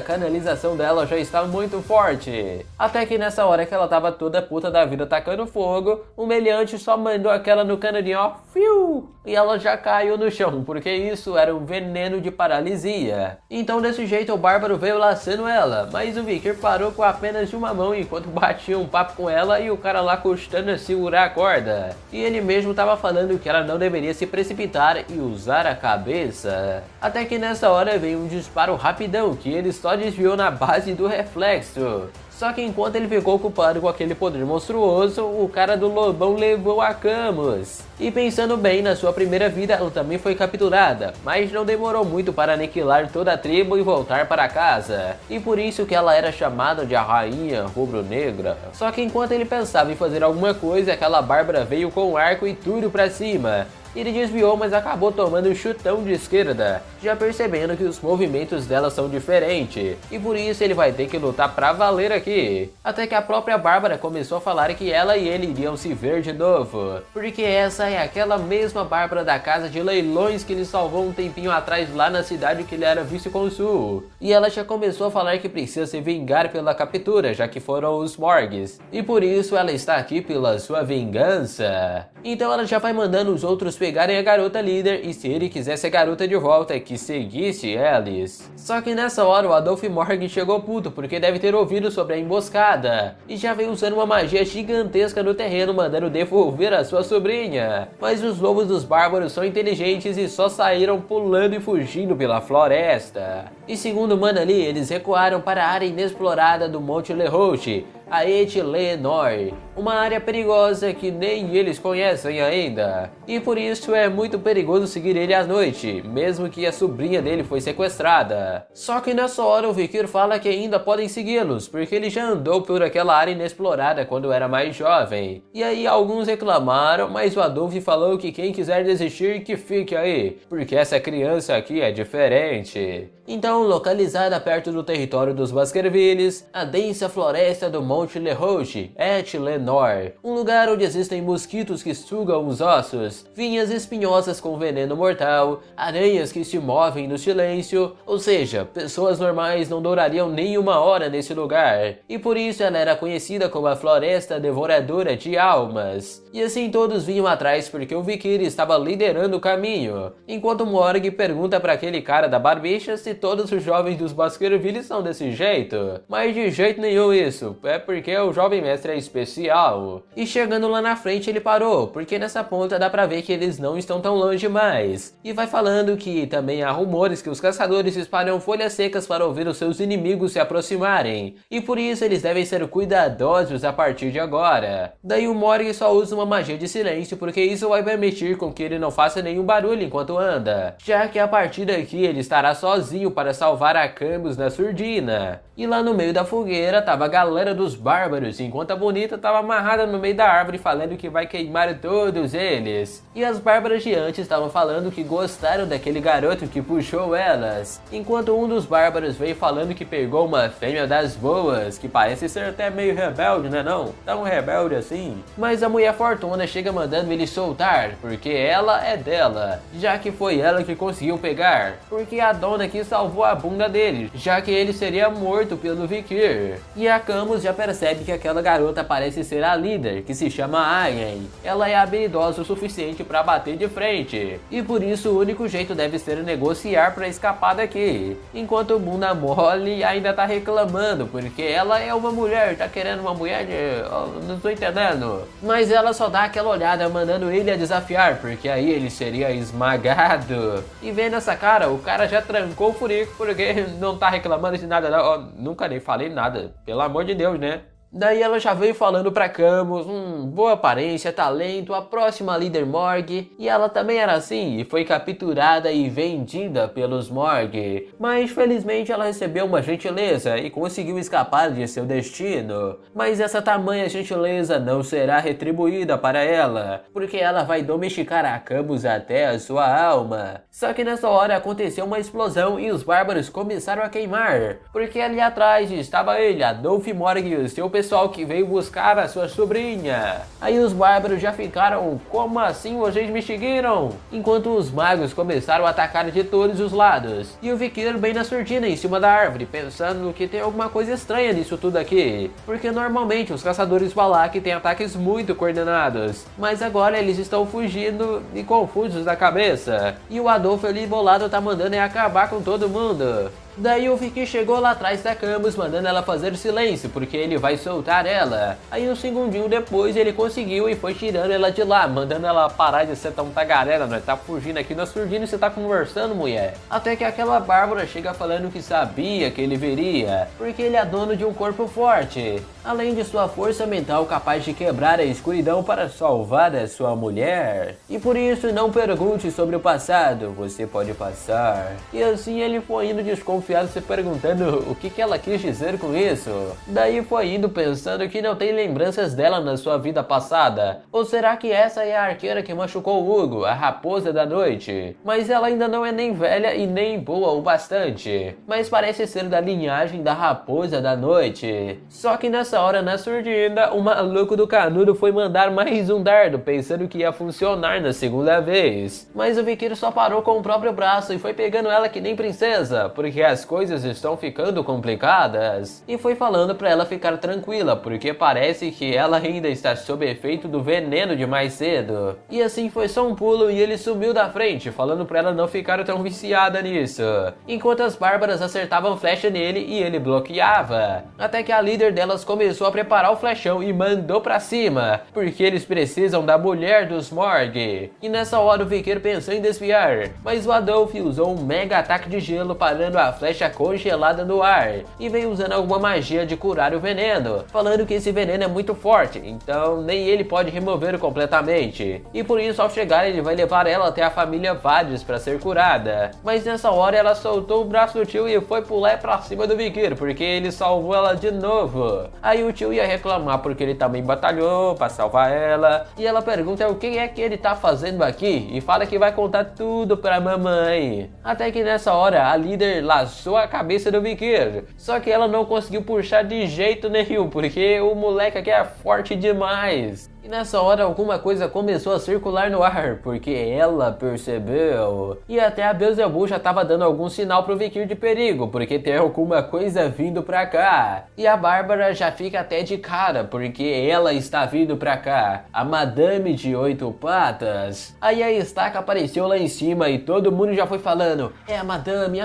S2: canalização dela já está muito forte. Até que nessa hora que ela tava toda puta da vida tacando fogo, o meliante só mandou aquela no canarinho, ó, fiu, e ela já caiu no chão, porque isso era um veneno de paralisia. Então desse jeito o bárbaro veio laçando ela, mas o Vikir parou com apenas uma mão enquanto batia um papo com ela e o cara lá custando a segurar a corda. E ele mesmo tava falando que ela não deveria se precipitar e usar a cabeça. Até que nessa hora veio um disparo rapidão que ele só desviou na base do reflexo. Só que enquanto ele ficou ocupado com aquele poder monstruoso, o cara do lobão levou a Camus. E pensando bem, na sua primeira vida ela também foi capturada, mas não demorou muito para aniquilar toda a tribo e voltar para casa. E por isso que ela era chamada de a Rainha Rubro-Negra. Só que enquanto ele pensava em fazer alguma coisa, aquela Bárbara veio com um arco e tudo pra cima. Ele desviou, mas acabou tomando um chutão de esquerda, já percebendo que os movimentos dela são diferentes, e por isso ele vai ter que lutar pra valer aqui. Até que a própria Bárbara começou a falar que ela e ele iriam se ver de novo, porque essa é aquela mesma Bárbara da casa de leilões que ele salvou um tempinho atrás lá na cidade que ele era vice-consul. E ela já começou a falar que precisa se vingar pela captura, já que foram os Morgues, e por isso ela está aqui pela sua vingança. Então ela já vai mandando os outros pegarem a garota líder e se ele quisesse a garota de volta que seguisse eles. Só que nessa hora o Adolf Morgan chegou puto porque deve ter ouvido sobre a emboscada e já veio usando uma magia gigantesca no terreno mandando devolver a sua sobrinha. Mas os lobos dos bárbaros são inteligentes e só saíram pulando e fugindo pela floresta. E segundo manda ali, eles recuaram para a área inexplorada do Monte Le Roche, a Et-Le-Nord, uma área perigosa que nem eles conhecem ainda. E por isso é muito perigoso seguir ele à noite, mesmo que a sobrinha dele foi sequestrada. Só que nessa hora o Vikir fala que ainda podem segui-los, porque ele já andou por aquela área inexplorada quando era mais jovem. E aí alguns reclamaram, mas o Adolf falou que quem quiser desistir que fique aí, porque essa criança aqui é diferente. Então, localizada perto do território dos Baskervilles, a densa floresta do Monte Le Roche, Et-Le-Nord, um lugar onde existem mosquitos que sugam os ossos, vinhas espinhosas com veneno mortal, aranhas que se movem no silêncio, ou seja, pessoas normais não durariam nem uma hora nesse lugar, e por isso ela era conhecida como a Floresta Devoradora de Almas. E assim todos vinham atrás porque o Vikir estava liderando o caminho, enquanto Morg pergunta para aquele cara da barbicha se todos os jovens dos Baskervilles são desse jeito, mas de jeito nenhum isso, é porque o jovem mestre é especial. E chegando lá na frente ele parou, porque nessa ponta dá pra ver que eles não estão tão longe mais. E vai falando que também há rumores que os caçadores espalham folhas secas para ouvir os seus inimigos se aproximarem, e por isso eles devem ser cuidadosos a partir de agora. Daí o Morg só usa uma magia de silêncio, porque isso vai permitir com que ele não faça nenhum barulho enquanto anda, já que a partir daqui ele estará sozinho para salvar a Camus da surdina. E lá no meio da fogueira tava a galera dos bárbaros, enquanto a bonita tava amarrada no meio da árvore falando que vai queimar todos eles. E as bárbaras de antes estavam falando que gostaram daquele garoto que puxou elas, enquanto um dos bárbaros veio falando que pegou uma fêmea das boas, que parece ser até meio rebelde, né não? Tão rebelde assim. Mas a mulher fortuna chega mandando ele soltar, porque ela é dela, já que foi ela que conseguiu pegar, porque a dona que salvou a bunda dele, já que ele seria morto pelo Vikir. E a Camus já percebe que aquela garota parece ser a líder, que se chama Ayen. Ela é habilidosa o suficiente para bater de frente, e por isso o único jeito deve ser negociar para escapar daqui. Enquanto o bunda mole ainda tá reclamando, porque ela é uma mulher, tá querendo uma mulher de... Oh, não tô entendendo. Mas ela só dá aquela olhada mandando ele a desafiar, porque aí ele seria esmagado. E vendo essa cara, o cara já trancou o furico porque não tá reclamando de nada não. Oh, nunca nem falei nada, pelo amor de Deus, né? Daí ela já veio falando pra Camus, boa aparência, talento, a próxima líder Morg, e ela também era assim, e foi capturada e vendida pelos Morg. Mas felizmente ela recebeu uma gentileza e conseguiu escapar de seu destino. Mas essa tamanha gentileza não será retribuída para ela, porque ela vai domesticar a Camus até a sua alma. Só que nessa hora aconteceu uma explosão e os bárbaros começaram a queimar, porque ali atrás estava ele, Adolf Morg e o seu pessoal que veio buscar a sua sobrinha. Aí os bárbaros já ficaram, como assim vocês me seguiram? Enquanto os magos começaram a atacar de todos os lados. E o Vikir bem na surdina em cima da árvore, pensando que tem alguma coisa estranha nisso tudo aqui. Porque normalmente os caçadores Valak têm ataques muito coordenados, mas agora eles estão fugindo e confusos da cabeça. E o Adolf ali bolado tá mandando acabar com todo mundo. Daí o Vikir chegou lá atrás da Camus, mandando ela fazer silêncio, porque ele vai soltar ela. Aí um segundinho depois ele conseguiu e foi tirando ela de lá, mandando ela parar de ser tão tagarela, nós tá fugindo aqui, nós surgindo e você tá conversando, mulher. Até que aquela Bárbara chega falando que sabia que ele viria, porque ele é dono de um corpo forte, além de sua força mental capaz de quebrar a escuridão para salvar a sua mulher. E por isso não pergunte sobre o passado, você pode passar. E assim ele foi indo desconfiado, se perguntando o que ela quis dizer com isso. Daí foi indo pensando que não tem lembranças dela na sua vida passada. Ou será que essa é a arqueira que machucou o Hugo, a raposa da noite? Mas ela ainda não é nem velha e nem boa o bastante, mas parece ser da linhagem da raposa da noite. Só que nessa hora, na surdina, o maluco do canudo foi mandar mais um dardo, pensando que ia funcionar na segunda vez. Mas o Vikir só parou com o próprio braço e foi pegando ela que nem princesa, porque as coisas estão ficando complicadas. E foi falando pra ela ficar tranquila, porque parece que ela ainda está sob efeito do veneno de mais cedo. E assim foi só um pulo e ele sumiu da frente, falando pra ela não ficar tão viciada nisso. Enquanto as bárbaras acertavam flecha nele e ele bloqueava. Até que a líder delas começou a preparar o flechão e mandou pra cima, porque eles precisam da mulher dos Morg. E nessa hora o Vikir pensou em desviar, mas o Adolf usou um mega ataque de gelo, parando a flecha congelada no ar, e veio usando alguma magia de curar o veneno, falando que esse veneno é muito forte, então nem ele pode remover completamente. E por isso ao chegar ele vai levar ela até a família Vadis para ser curada. Mas nessa hora ela soltou o braço do tio e foi pular pra cima do Vikir, porque ele salvou ela de novo. Aí o tio ia reclamar porque ele também batalhou pra salvar ela, e ela pergunta o que é que ele tá fazendo aqui, e fala que vai contar tudo pra mamãe. Até que nessa hora a líder laçou a cabeça do Vikir, só que ela não conseguiu puxar de jeito nenhum, porque o moleque aqui é forte demais. E nessa hora alguma coisa começou a circular no ar, porque ela percebeu. E até a Beelzebub já tava dando algum sinal pro Vikir de perigo, porque tem alguma coisa vindo pra cá. E a Bárbara já fica até de cara, porque ela está vindo pra cá, a Madame de 8 patas. Aí a estaca apareceu lá em cima e todo mundo já foi falando, é a Madame,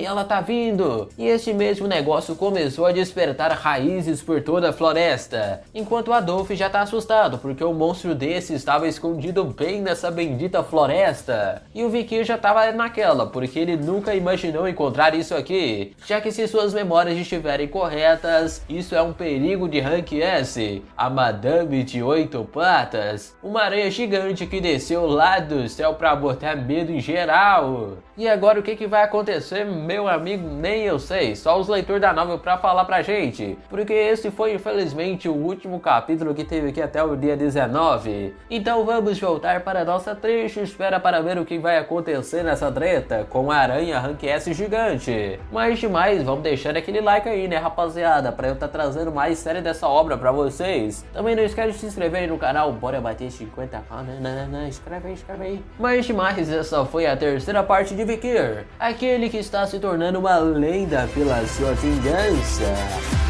S2: ela tá vindo. E esse mesmo negócio começou a despertar raízes por toda a floresta, enquanto Adolf já tá assustado, porque um monstro desse estava escondido bem nessa bendita floresta. E o Vikir já estava naquela, porque ele nunca imaginou encontrar isso aqui, já que se suas memórias estiverem corretas, isso é um perigo de Rank S, a Madame de 8 patas, uma aranha gigante que desceu lá do céu pra botar medo em geral. E agora o que vai acontecer, meu amigo, nem eu sei, só os leitores da novel pra falar pra gente, porque esse foi infelizmente o último capítulo que teve aqui até o dia 19. Então vamos voltar para a nossa triste espera para ver o que vai acontecer nessa treta com a aranha Rank S gigante. Mas demais, vamos deixar aquele like aí, né, rapaziada, para eu estar trazendo mais série dessa obra para vocês. Também não esquece de se inscrever aí no canal, bora bater 50k, escreve aí. Mas demais, essa foi a terceira parte de Vikir, aquele que está se tornando uma lenda pela sua vingança.